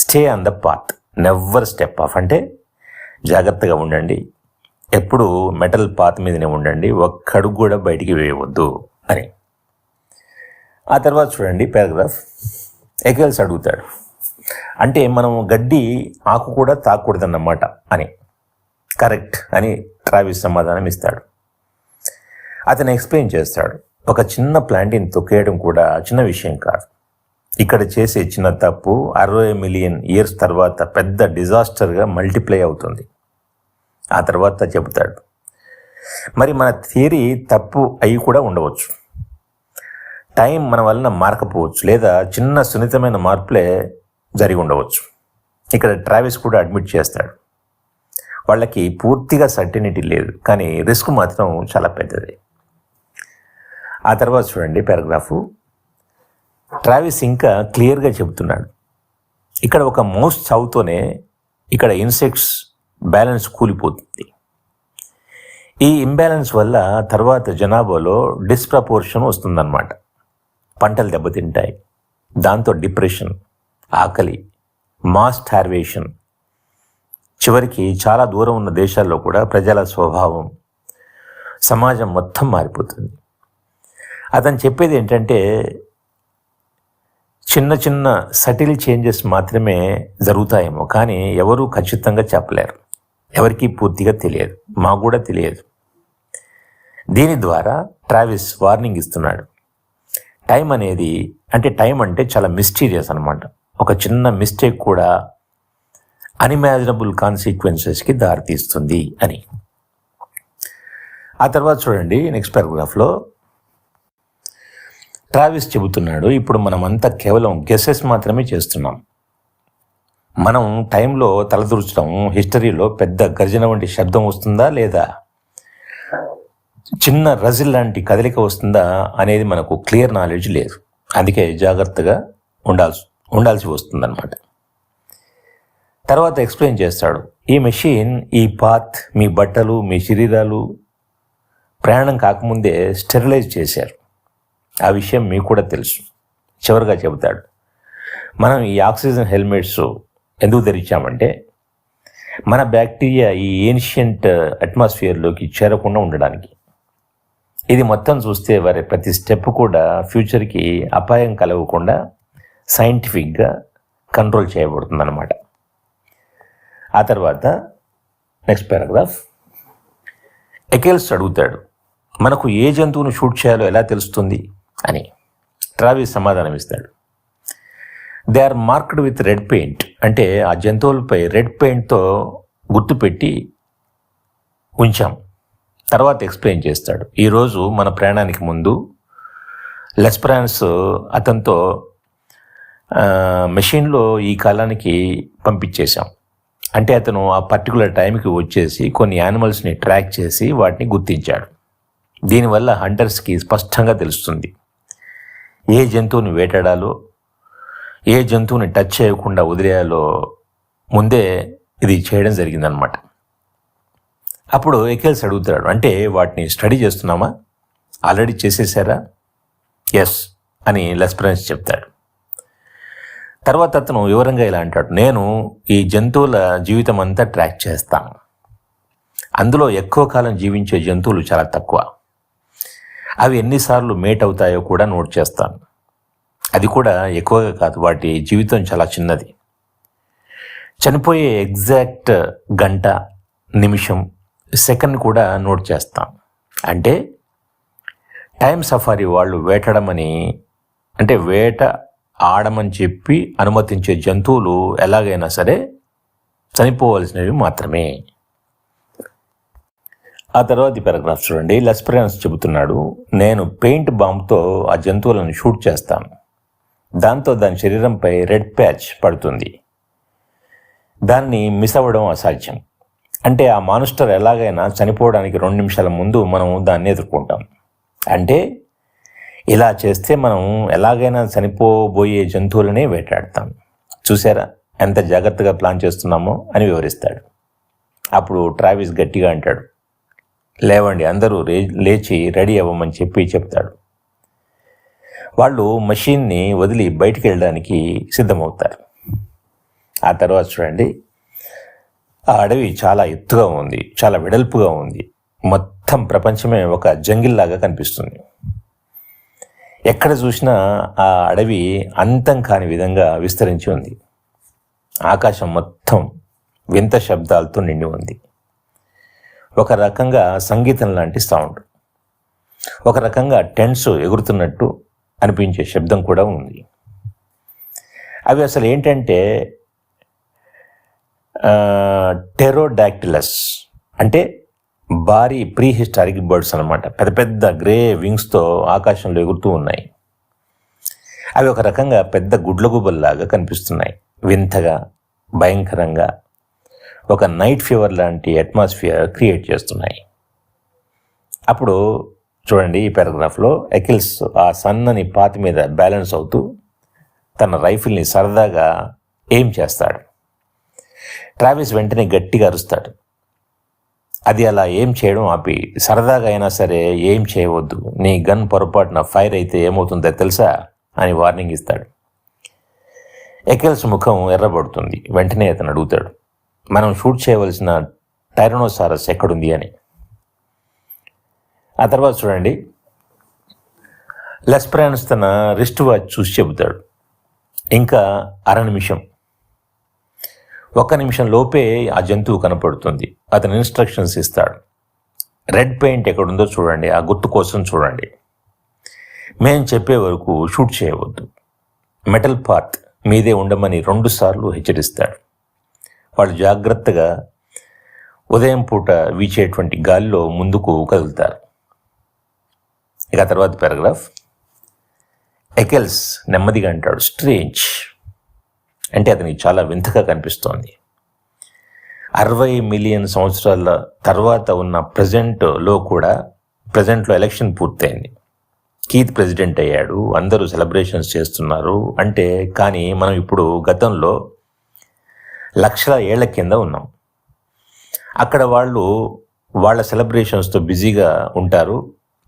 S1: stay on the path, never step off, అంటే జాగ్రత్తగా ఉండండి, ఎప్పుడు మెటల్ పాత్ మీదనే ఉండండి, ఒక్కడుగు కూడా బయటికి వేయవద్దు అని. ఆ తర్వాత చూడండి పారాగ్రాఫ్, ఎకిల్స్ అడుగుతాడు, అంటే మనం గడ్డి ఆకు కూడా తాకూడదన్నమాట అని. కరెక్ట్ అని ట్రావిస్ సమాధానం ఇస్తాడు. అతను ఎక్స్ప్లెయిన్ చేస్తాడు, ఒక చిన్న ప్లాంట్ని తొక్కేయడం కూడా చిన్న విషయం కాదు, ఇక్కడ చేసే చిన్న తప్పు 60 మిలియన్ ఇయర్స్ తర్వాత పెద్ద డిజాస్టర్గా మల్టిప్లై అవుతుంది. ఆ తర్వాత చెబుతాడు, మరి మన థియరీ తప్పు అయి కూడా ఉండవచ్చు, టైం మన వలన మారకపోవచ్చు, లేదా చిన్న సున్నితమైన మార్పులే జరిగి ఉండవచ్చు. ఇక్కడ ట్రావిస్ కూడా అడ్మిట్ చేస్తాడు, వాళ్ళకి పూర్తిగా సర్టెనిటీ లేదు, కానీ రిస్క్ మాత్రం చాలా పెద్దది. ఆ తర్వాత చూడండి పారాగ్రాఫ్. ట్రావిస్ ఇంకా క్లియర్గా చెబుతున్నాడు, ఇక్కడ ఒక మౌస్ చావుతోనే ఇక్కడ ఇన్సెక్ట్స్ బ్యాలెన్స్ కూలిపోతుంది. ఈ ఇంబ్యాలెన్స్ వల్ల తర్వాత జనాభాలో డిస్ప్రపోర్షన్ వస్తుందన్నమాట. పంటలు దెబ్బతింటాయి, దాంతో డిప్రెషన్, ఆకలి, మాస్ స్టార్వేషన్, చివరికి చాలా దూరం ఉన్న దేశాల్లో కూడా ప్రజల స్వభావం, సమాజం మొత్తం మారిపోతుంది. అతను చెప్పేది ఏంటంటే చిన్న చిన్న సటిల్ చేంజెస్ మాత్రమే జరుగుతాయేమో, కానీ ఎవరూ ఖచ్చితంగా చెప్పలేరు, ఎవరికీ పూర్తిగా తెలియదు, మాకు కూడా తెలియదు. దీని ద్వారా ట్రావిస్ వార్నింగ్ ఇస్తున్నాడు. టైం అంటే చాలా మిస్టీరియస్ అనమాట. ఒక చిన్న మిస్టేక్ కూడా అన్ఇమాజినబుల్ కాన్సిక్వెన్సెస్కి దారితీస్తుంది అని. ఆ తర్వాత చూడండి నెక్స్ట్ పారాగ్రాఫ్లో ట్రావిస్ చెబుతున్నాడు, ఇప్పుడు మనమంతా కేవలం గెసెస్ మాత్రమే చేస్తున్నాం. మనం టైంలో తలదూర్చడం, హిస్టరీలో పెద్ద గర్జన వంటి శబ్దం వస్తుందా లేదా చిన్న రజిల్ లాంటి కదలిక వస్తుందా అనేది మనకు క్లియర్ నాలెడ్జ్ లేదు. అందుకే జాగ్రత్తగా ఉండాల్సి వస్తుందన్నమాట. తర్వాత ఎక్స్ప్లెయిన్ చేస్తాడు, ఈ మెషిన్, ఈ పాత్, మీ బట్టలు, మీ శరీరాలు ప్రయాణం కాకముందే స్టెరిలైజ్ చేశారు. ఆ విషయం మీకు కూడా తెలుసు. చివరిగా చెబుతాడు, మనం ఈ ఆక్సిజన్ హెల్మెట్స్ ఎందుకు ధరించామంటే మన బ్యాక్టీరియా ఈ ఏన్షియంట్ అట్మాస్ఫియర్లోకి చేరకుండా ఉండడానికి. ఇది మొత్తం చూస్తే వారి ప్రతి స్టెప్ కూడా ఫ్యూచర్కి అపాయం కలగకుండా సైంటిఫిక్గా కంట్రోల్ చేయబడుతుంది అన్నమాట. ఆ తర్వాత నెక్స్ట్ పారాగ్రాఫ్, ఎకెల్స్ అడుగుతాడు, మనకు ఏ జంతువును షూట్ చేయాలో ఎలా తెలుస్తుంది అని. ట్రావిస్ సమాధానం ఇస్తాడు, they are marked with red paint. అంటే ఆ జంతువులపై రెడ్ పెయింట్తో గుర్తు పెట్టి ఉంచాం. తర్వాత ఎక్స్ప్లెయిన్ చేస్తాడు, ఈరోజు మన ప్రయాణానికి ముందు లెస్పరాన్స్ అతనితో మెషిన్లో ఈ కాలానికి పంపించేశాం. అంటే అతను ఆ పర్టికులర్ టైంకి వచ్చేసి కొన్ని యానిమల్స్ని ట్రాక్ చేసి వాటిని గుర్తించాడు. దీనివల్ల హంటర్స్కి స్పష్టంగా తెలుస్తుంది ఏ జంతువుని వేటాడాలో, ఏ జంతువుని టచ్ చేయకుండా వదిలేయాలో ముందే ఇది చేయడం జరిగిందనమాట. అప్పుడు ఎకెల్స్ అడుగుతాడు, అంటే వాటిని స్టడీ చేస్తున్నామా, ఆల్రెడీ చేసేసారా? ఎస్ అని లెస్పరెన్స్ చెప్తాడు. తర్వాత అతను వివరంగా ఇలా అంటాడు, నేను ఈ జంతువుల జీవితం అంతా ట్రాక్ చేస్తాను. అందులో ఎక్కువ కాలం జీవించే జంతువులు చాలా తక్కువ. అవి ఎన్నిసార్లు మేట్ అవుతాయో కూడా నోట్ చేస్తాను. అది కూడా ఎక్కువగా కాదు, వాటి జీవితం చాలా చిన్నది. చనిపోయే ఎగ్జాక్ట్ గంట, నిమిషం, సెకండ్ కూడా నోట్ చేస్తాం. అంటే టైం సఫారీ వాళ్ళు వేట ఆడమని చెప్పి అనుమతించే జంతువులు ఎలాగైనా సరే చనిపోవలసినవి మాత్రమే. ఆ తర్వాత పారాగ్రాఫ్ చూడండి. లెస్పరెన్స్ చెబుతున్నాడు, నేను పెయింట్ బాంబ్తో ఆ జంతువులను షూట్ చేస్తాను. దాంతో దాని శరీరంపై రెడ్ ప్యాచ్ పడుతుంది. దాన్ని మిస్ అవ్వడం అసాధ్యం. అంటే ఆ మాన్స్టర్ ఎలాగైనా చనిపోవడానికి 2 నిమిషాల ముందు మనం దాన్ని ఎదుర్కొంటాం. అంటే ఇలా చేస్తే మనం ఎలాగైనా చనిపోబోయే జంతువులనే వేటాడతాం. చూసారా ఎంత జాగ్రత్తగా ప్లాన్ చేస్తున్నామో అని వివరిస్తాడు. అప్పుడు ట్రావిస్ గట్టిగా అంటాడు, లేవండి, అందరూ లేచి రెడీ అవ్వమని చెప్తాడు. వాళ్ళు మషిన్ని వదిలి బయటికి వెళ్ళడానికి సిద్ధమవుతారు. ఆ తర్వాత చూడండి, ఆ అడవి చాలా ఎత్తుగా ఉంది, చాలా వెడల్పుగా ఉంది. మొత్తం ప్రపంచమే ఒక జంగిల్ లాగా కనిపిస్తుంది. ఎక్కడ చూసినా ఆ అడవి అంతం కాని విధంగా విస్తరించి ఉంది. ఆకాశం మొత్తం వింత శబ్దాలతో నిండి ఉంది. ఒక రకంగా సంగీతం లాంటి సౌండ్, ఒక రకంగా టెంట్స్ ఎగురుతున్నట్టు అనిపించే శబ్దం కూడా ఉంది. అవి అసలు ఏంటంటే టెరోడాక్టిలస్, అంటే భారీ ప్రీ హిస్టారిక్ బర్డ్స్ అనమాట. పెద్ద పెద్ద గ్రే వింగ్స్తో ఆకాశంలో ఎగురుతూ ఉన్నాయి. అవి ఒక రకంగా పెద్ద గుడ్లగుబల్లాగా కనిపిస్తున్నాయి. వింతగా, భయంకరంగా, ఒక నైట్ ఫీవర్ లాంటి అట్మాస్ఫియర్ క్రియేట్ చేస్తున్నాయి. అప్పుడు చూడండి ఈ పారాగ్రాఫ్లో ఎకిల్స్ ఆ సన్నని పాతి మీద బ్యాలెన్స్ అవుతూ తన రైఫిల్ని సరదాగా ఏం చేస్తాడు. ట్రావిస్ వెంటనే గట్టిగా అరుస్తాడు. అది అలా ఏం చేయడం ఆపి, సరదాగా అయినా సరే ఏం చేయవద్దు, నీ గన్ పొరపాటున ఫైర్ అయితే ఏమవుతుందో తెలుసా అని వార్నింగ్ ఇస్తాడు. ఎకిల్స్ ముఖం ఎర్రబడుతుంది. వెంటనే అతను అడుగుతాడు, మనం షూట్ చేయవలసిన టైరనోసారస్ ఎక్కడుంది అని. ఆ తర్వాత చూడండి, లెస్ప్రాన్స్ తన రిస్ట్ వాచ్ చూసి చెబుతాడు, ఇంకా 1/2 నిమిషం. 1 నిమిషం లోపే ఆ జంతువు కనపడుతుంది. అతను ఇన్స్ట్రక్షన్స్ ఇస్తాడు. రెడ్ పెయింట్ ఎక్కడుందో చూడండి, ఆ గుర్తు కోసం చూడండి. మేం చెప్పే వరకు షూట్ చేయవద్దు. మెటల్ పాత్ మీదే ఉండమని 2 సార్లు హెచ్చరిస్తాడు. వాళ్ళు జాగ్రత్తగా ఉదయం పూట వీచేటువంటి గాలిలో ముందుకు కదులుతారు. ఇక తర్వాత పారాగ్రాఫ్, ఎకెల్స్ నెమ్మదిగా అంటాడు, స్ట్రేంజ్ అంటే అతనికి చాలా వింతగా కనిపిస్తోంది. 60 మిలియన్ సంవత్సరాల తర్వాత ఉన్న ప్రజెంట్లో ఎలక్షన్ పూర్తయింది. కీత్ ప్రెసిడెంట్ అయ్యాడు, అందరూ సెలబ్రేషన్స్ చేస్తున్నారు అంటే, కానీ మనం ఇప్పుడు గతంలో లక్షల ఏళ్ల కింద ఉన్నాం. అక్కడ వాళ్ళు వాళ్ళ సెలబ్రేషన్స్తో బిజీగా ఉంటారు.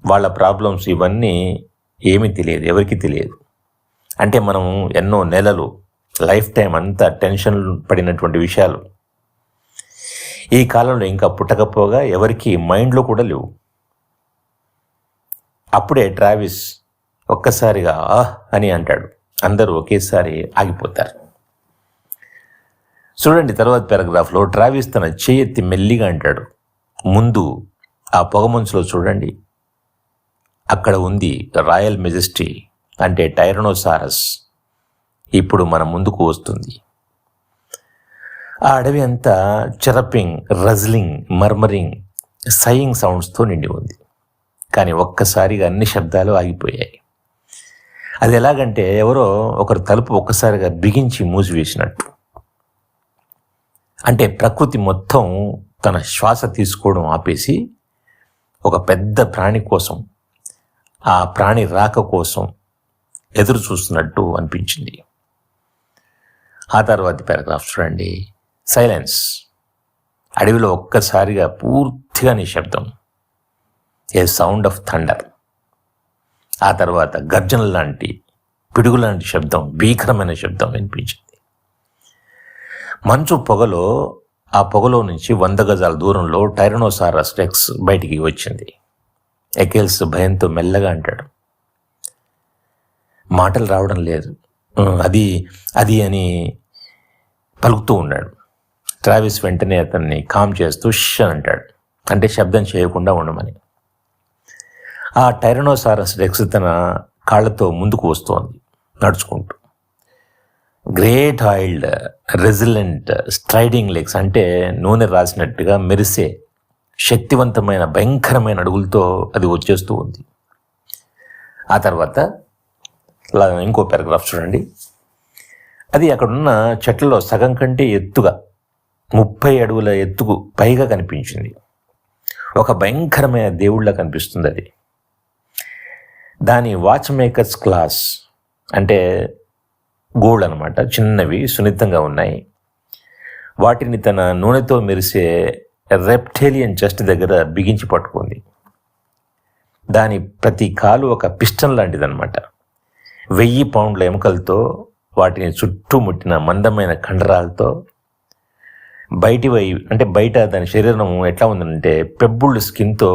S1: వాళ్ళ ప్రాబ్లమ్స్ ఇవన్నీ ఏమీ తెలియదు, ఎవరికి తెలియదు. అంటే మనం ఎన్నో నెలలు, లైఫ్ టైం అంతా టెన్షన్ పడినటువంటి విషయాలు ఈ కాలంలో ఇంకా పుట్టకపోగా ఎవరికి మైండ్లో కూడా లేవు. అప్పుడే ట్రావిస్ ఒక్కసారిగా ఆహ్ అని అంటాడు. అందరూ ఒకేసారి ఆగిపోతారు. చూడండి తర్వాత పారాగ్రాఫ్లో ట్రావిస్ తన చేయెత్తి మెల్లిగా అంటాడు, ముందు ఆ పొగమంచులో చూడండి, అక్కడ ఉంది రాయల్ మెజెస్టీ అంటే టైరనోసారస్. ఇప్పుడు మన ముందుకు వస్తుంది. ఆ అడవి అంతా చెరపింగ్, రజ్లింగ్, మర్మరింగ్, సయింగ్ సౌండ్స్తో నిండి ఉంది. కానీ ఒక్కసారిగా అన్ని శబ్దాలు ఆగిపోయాయి. అది ఎలాగంటే ఎవరో ఒకరు తలుపు ఒక్కసారిగా బిగించి మూసివేసినట్టు. అంటే ప్రకృతి మొత్తం తన శ్వాస తీసుకోవడం ఆపేసి ఒక పెద్ద ప్రాణి కోసం, ఆ ప్రాణి రాక కోసం ఎదురు చూస్తున్నట్టు అనిపించింది. ఆ తర్వాతి పారాగ్రాఫ్ చూడండి, సైలెన్స్. అడవిలో ఒక్కసారిగా పూర్తిగా నిశ్శబ్దం, ఏ సౌండ్ ఆఫ్ థండర్. ఆ తర్వాత గర్జన లాంటి, పిడుగు లాంటి శబ్దం, భీకరమైన శబ్దం వినిపించింది. మంచు పొగలో, ఆ పొగలో నుంచి 100 గజాల దూరంలో టైరనోసారస్ రెక్స్ బయటికి వచ్చింది. ఎకెల్స్ భయంతో మెల్లగా అంటాడు, మాటలు రావడం లేదు, అది అది అని పలుకుతూ ఉన్నాడు. ట్రావిస్ వెంటనే అతన్ని కామ్ చేస్తూ ష్ అని అంటాడు, అంటే శబ్దం చేయకుండా ఉండమని. ఆ టైరనోసారస్ రెక్స్ తన కాళ్ళతో ముందుకు వస్తోంది నడుచుకుంటూ. గ్రేట్ ఆయిల్డ్, రెసిలెంట్, స్ట్రైడింగ్ లెగ్స్ అంటే నూనె రాసినట్టుగా మెరిసే శక్తివంతమైన భయంకరమైన అడుగులతో అది వచ్చేస్తూ ఉంది. ఆ తర్వాత ఇంకో పారాగ్రాఫ్ చూడండి, అది అక్కడున్న చెట్లలో సగం కంటే ఎత్తుగా 30 అడుగుల ఎత్తుకు పైగా కనిపించింది. ఒక భయంకరమైన దేవుళ్ళ కనిపిస్తుంది అది. దాని వాచ్ మేకర్స్ క్లాస్ అంటే గోల్డ్ అనమాట, చిన్నవి, సున్నితంగా ఉన్నాయి. వాటిని తన నూనెతో మెరిసే రెప్టేలియన్ చెస్ట్ దగ్గర బిగించి పట్టుకుంది. దాని ప్రతి కాలు ఒక పిస్టన్ లాంటిదన్నమాట. 1000 పౌండ్ల ఎముకలతో, వాటిని చుట్టుముట్టిన మందమైన కండరాలతో, బయట దాని శరీరం ఎట్లా ఉందంటే పెబ్బుళ్ళు స్కిన్తో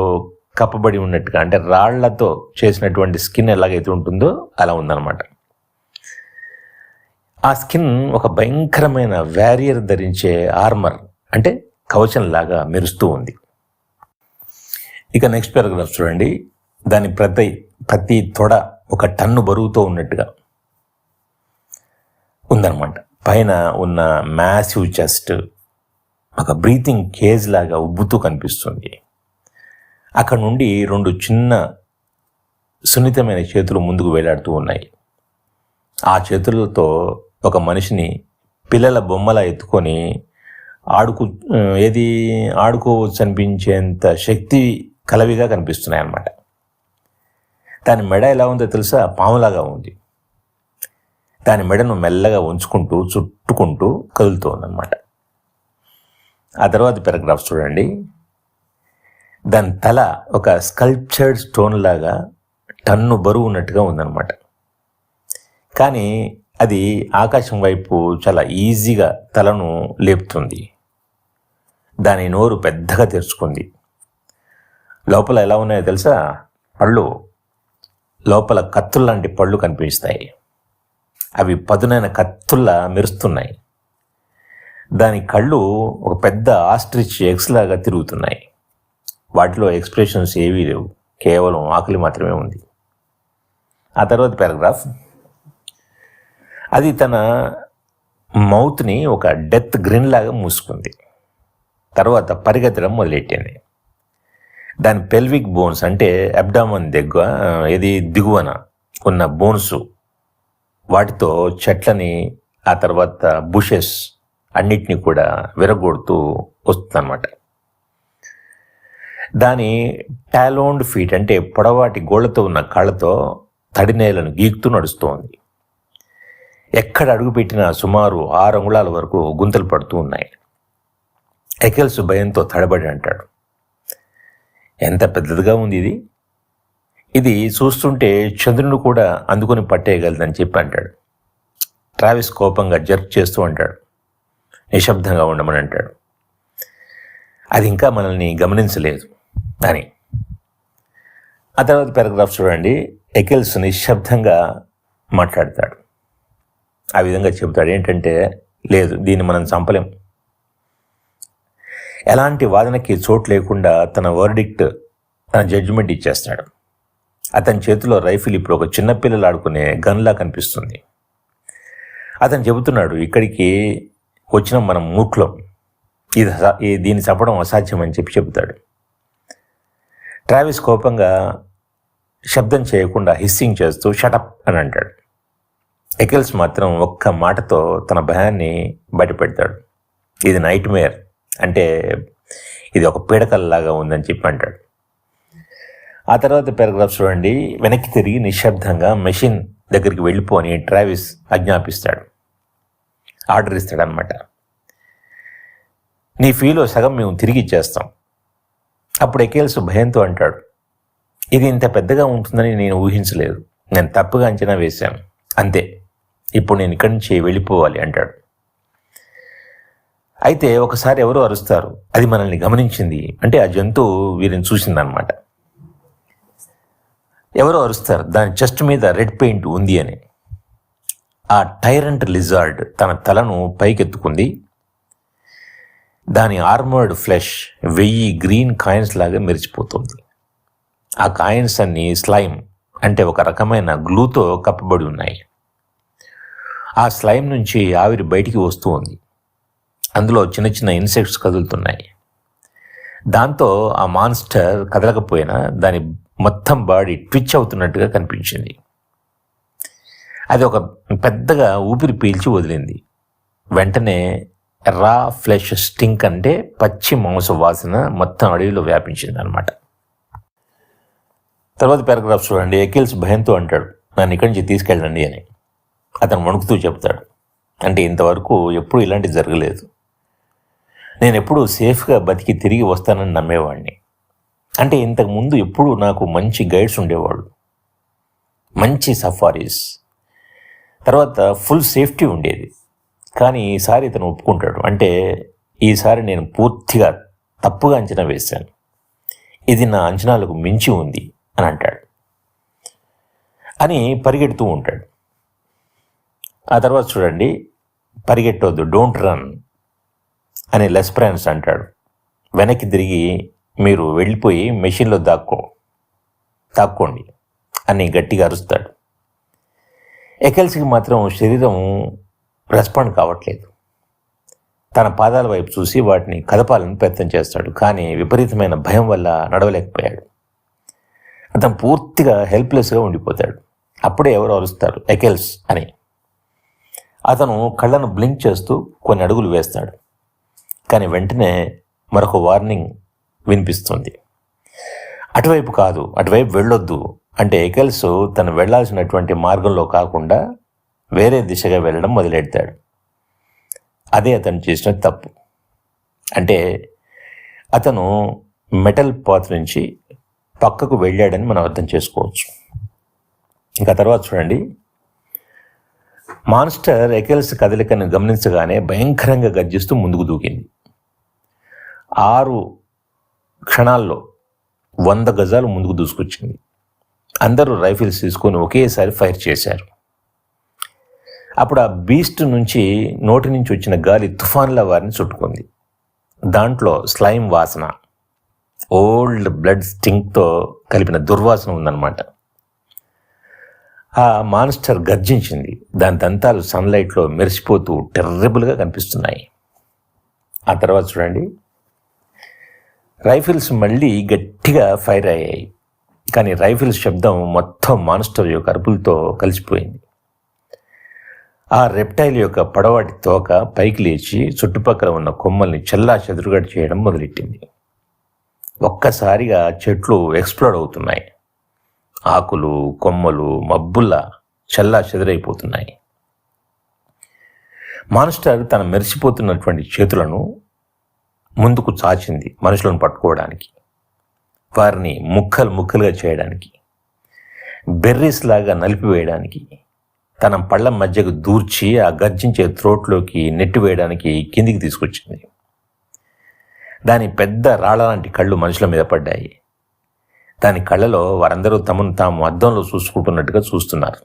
S1: కప్పబడి ఉన్నట్టుగా, అంటే రాళ్లతో చేసినటువంటి స్కిన్ ఎలాగైతే ఉంటుందో అలా ఉందన్నమాట. ఆ స్కిన్ ఒక భయంకరమైన వ్యారియర్ ధరించే ఆర్మర్ అంటే కవచంలాగా మెరుస్తూ ఉంది. ఇక నెక్స్ట్ పారాగ్రాఫ్ చూడండి, దాని ప్రతి తొడ 1 టన్ను బరువుతో ఉన్నట్టుగా ఉందన్నమాట. పైన ఉన్న మ్యాసివ్ చెస్ట్ ఒక బ్రీతింగ్ కేజ్ లాగా ఉబ్బుతూ కనిపిస్తుంది. అక్కడ నుండి 2 చిన్న సున్నితమైన చేతులు ముందుకు వేలాడుతూ ఉన్నాయి. ఆ చేతులతో ఒక మనిషిని పిల్లల బొమ్మలా ఎత్తుకొని ఆడుకోవచ్చు అనిపించేంత శక్తి కలవిగా కనిపిస్తున్నాయి అన్నమాట. దాని మెడ ఎలా ఉందో తెలుసా? పాములాగా ఉంది. దాని మెడను మెల్లగా ఉంచుకుంటూ చుట్టుకుంటూ కదులుతోందన్నమాట. ఆ తర్వాత పారాగ్రాఫ్ చూడండి. దాని తల ఒక స్కల్ప్చర్డ్ స్టోన్ లాగా టన్ను బరువు ఉన్నట్టుగా ఉందన్నమాట. కానీ అది ఆకాశం వైపు చాలా ఈజీగా తలను లేపుతుంది. దాని నోరు పెద్దగా తెరుచుకుంది. లోపల ఎలా ఉన్నాయో తెలుసా? పళ్ళు, లోపల కత్తుల్లాంటి పళ్ళు కనిపిస్తాయి. అవి పదునైన కత్తుల్లా మెరుస్తున్నాయి. దాని కళ్ళు ఒక పెద్ద ఆస్ట్రిచ్ ఎగ్స్ లాగా తిరుగుతున్నాయి. వాటిలో ఎక్స్ప్రెషన్స్ ఏవీ లేవు, కేవలం ఆకలి మాత్రమే ఉంది. ఆ తర్వాత పారాగ్రాఫ్. అది తన మౌత్ని ఒక డెత్ గ్రిన్ లాగా మూసుకుంది. తర్వాత పరిగెత్తడం మొదలెట్టింది. దాని పెల్విక్ బోన్స్ అంటే అబ్డామన్ దిగువన ఉన్న బోన్స్, వాటితో చెట్లని, ఆ తర్వాత బుషెస్ అన్నిటినీ కూడా విరగొడుతూ వస్తుందన్నమాట. దాని టాలోన్డ్ ఫీట్ అంటే పొడవాటి గోళ్లతో ఉన్న కాళ్ళతో తడి నేలను గీకుతూ నడుస్తోంది. ఎక్కడ అడుగుపెట్టినా సుమారు 6 అంగుళాల వరకు గుంతలు పడుతూ ఉన్నాయి. ఎకెల్స్ భయంతో తడబడి అంటాడు, ఎంత పెద్దదిగా ఉంది ఇది, ఇది చూస్తుంటే చంద్రుని కూడా అందుకొని పట్టేయగలదని చెప్పి అంటాడు. ట్రావిస్ కోపంగా జర్క్ చేస్తూ అంటాడు, నిశ్శబ్దంగా ఉండమని అంటాడు. అది ఇంకా మనల్ని గమనించలేదు అని. ఆ తర్వాత పారాగ్రాఫ్ చూడండి. ఎకెల్స్ నిశ్శబ్దంగా మాట్లాడతాడు. ఆ విధంగా చెబుతాడు ఏంటంటే, లేదు, దీన్ని మనం చంపలేం. ఎలాంటి వాదనకి చోటు లేకుండా తన వర్డిక్ట్, తన జడ్జిమెంట్ ఇచ్చేస్తాడు. అతని చేతిలో రైఫిల్ ఇప్పుడు ఒక చిన్నపిల్లలు ఆడుకునే గన్లా కనిపిస్తుంది. అతను చెబుతున్నాడు, ఇక్కడికి వచ్చిన మనం మూర్ఖులం, దీన్ని చంపడం అసాధ్యం అని చెబుతాడు. ట్రావిస్ కోపంగా శబ్దం చేయకుండా హిస్సింగ్ చేస్తూ షటప్ అని అంటాడు. ఎకెల్స్ మాత్రం ఒక్క మాటతో తన భయాన్ని బయటపెడతాడు. ఇది నైట్ మేర్, అంటే ఇది ఒక పీడకల్లాగా ఉందని చెప్పి అంటాడు. ఆ తర్వాత పారాగ్రాఫ్ చూడండి. వెనక్కి తిరిగి నిశ్శబ్దంగా మెషిన్ దగ్గరికి వెళ్ళిపోని ట్రావిస్ ఆజ్ఞాపిస్తాడు, ఆర్డర్ ఇస్తాడనమాట. నీ ఫీలో సగం మేము తిరిగి ఇచ్చేస్తాం. అప్పుడు ఎకెల్స్ భయంతో అంటాడు, ఇది ఇంత పెద్దగా ఉంటుందని నేను ఊహించలేదు, నేను తప్పుగా అంచనా వేశాను, అంతే, ఇప్పుడు నేను ఇక్కడి నుంచి వెళ్ళిపోవాలి అంటాడు. అయితే ఒకసారి ఎవరో అరుస్తారు, అది మనల్ని గమనించింది, అంటే ఆ జంతువు వీరిని చూసిందనమాట. ఎవరో అరుస్తారు, దాని చెస్ట్ మీద రెడ్ పెయింట్ ఉంది అని. ఆ టైరెంట్ లిజార్డ్ తన తలను పైకెత్తుకుంది. దాని ఆర్మర్డ్ ఫ్లెష్ 1000 గ్రీన్ కాయిన్స్ లాగా మెరిచిపోతుంది. ఆ కాయిన్స్ అన్ని స్లైమ్, అంటే ఒక రకమైన గ్లూతో కప్పబడి ఉన్నాయి. ఆ స్లైమ్ నుంచి ఆవిరి బయటికి వస్తూ ఉంది. అందులో చిన్న చిన్న ఇన్సెక్ట్స్ కదులుతున్నాయి. దాంతో ఆ మాన్స్టర్ కదలకపోయినా దాని మొత్తం బాడీ ట్విచ్ అవుతున్నట్టుగా కనిపించింది. అది ఒక పెద్దగా ఊపిరి పీల్చి వదిలింది. వెంటనే రా ఫ్లెష్ స్టింక్, అంటే పచ్చి మాంస వాసన మొత్తం అడవిలో వ్యాపించింది అనమాట. తర్వాత పారాగ్రాఫ్ చూడండి. ఎకిల్స్ భయంతో అంటాడు, నన్ను ఇక్కడి నుంచి తీసుకెళ్ళండి అని. అతను వణుకుతూ చెప్తాడు, అంటే ఇంతవరకు ఎప్పుడు ఇలాంటివి జరగలేదు, నేను ఎప్పుడు సేఫ్గా బతికి తిరిగి వస్తానని నమ్మేవాడిని. అంటే ఇంతకుముందు ఎప్పుడు నాకు మంచి గైడ్స్ ఉండేవాళ్ళు, మంచి సఫారీస్, తర్వాత ఫుల్ సేఫ్టీ ఉండేది. కానీ ఈసారి ఇతను ఒప్పుకుంటాడు, అంటే ఈసారి నేను పూర్తిగా తప్పుగా అంచనా వేశాను, ఇది నా అంచనాలకు మించి ఉంది అని అంటాడు. అని పరిగెడుతూ ఉంటాడు. ఆ తర్వాత చూడండి, పరిగెట్టొద్దు, డోంట్ రన్ అని లెస్ప్రాన్స్ అంటాడు. వెనక్కి తిరిగి మీరు వెళ్ళిపోయి మెషిన్లో దాక్కోండి అని గట్టిగా అరుస్తాడు. ఎకెల్స్కి మాత్రం శరీరం రెస్పాండ్ కావట్లేదు. తన పాదాల వైపు చూసి వాటిని కదపాలని ప్రయత్నం చేస్తాడు, కానీ విపరీతమైన భయం వల్ల నడవలేకపోయాడు. అతను పూర్తిగా హెల్ప్లెస్గా ఉండిపోతాడు. అప్పుడే ఎవరు అరుస్తారు, ఎకెల్స్ అని. అతను కళ్ళను బ్లింక్ చేస్తూ కొన్ని అడుగులు వేస్తాడు, కానీ వెంటనే మరొక వార్నింగ్ వినిపిస్తుంది. అటువైపు కాదు, అటువైపు వెళ్ళొద్దు అంటే ఎకెల్స్ తను వెళ్లాల్సినటువంటి మార్గంలో కాకుండా వేరే దిశగా వెళ్ళడం మొదలెడతాడు. అదే అతను చేసిన తప్పు. అంటే అతను మెటల్ పాత్ నుంచి పక్కకు వెళ్ళాడని మనం అర్థం చేసుకోవచ్చు. ఇంకా తర్వాత చూడండి, మాన్స్టర్ ఎకెల్స్ కదలికను గమనించగానే భయంకరంగా గర్జిస్తూ ముందుకు దూకింది. 6 క్షణాల్లో 100 గజాలు ముందుకు దూసుకొచ్చింది. అందరూ రైఫిల్స్ తీసుకొని ఒకేసారి ఫైర్ చేశారు. అప్పుడు ఆ బీస్ట్ నుంచి నోటి నుంచి వచ్చిన గాలి తుఫాన్ల వారిని చుట్టుకుంది. దాంట్లో స్లైమ్ వాసన, ఓల్డ్ బ్లడ్ స్టింక్తో కలిపిన దుర్వాసన ఉందన్నమాట. ఆ మాన్స్టర్ గర్జించింది. దాని దంతాలు సన్లైట్లో మెరిసిపోతూ టెర్రబుల్గా కనిపిస్తున్నాయి. ఆ తర్వాత చూడండి, రైఫిల్స్ మళ్ళీ గట్టిగా ఫైర్ అయ్యాయి. కానీ రైఫిల్స్ శబ్దం మొత్తం మాన్స్టర్ యొక్క అరుపులతో కలిసిపోయింది. ఆ రెప్టైల్ యొక్క పొడవాటి తోక పైకి లేచి చుట్టుపక్కల ఉన్న కొమ్మల్ని చెల్లా చెదురుగా చేయడం మొదలెట్టింది. ఒక్కసారిగా చెట్లు ఎక్స్ప్లోడ్ అవుతున్నాయి. ఆకులు, కొమ్మలు మబ్బుల్లా చెల్లా చెదురైపోతున్నాయి. మాన్స్టర్ తన మెరిసిపోతున్నటువంటి చేతులను ముందుకు చాచింది మనుషులను పట్టుకోవడానికి, వారిని ముక్కలు ముక్కలుగా చేయడానికి, బెర్రీస్ లాగా నలిపివేయడానికి, తన పళ్ళ మధ్యకు దూర్చి ఆ గర్జించే త్రోట్లోకి నెట్టివేయడానికి కిందికి తీసుకొచ్చింది. దాని పెద్ద రాళ్ళ లాంటి కళ్ళు మనుషుల మీద పడ్డాయి. దాని కళ్ళలో వారందరూ తమను తాము అద్దంలో చూసుకుంటున్నట్టుగా చూస్తున్నారు.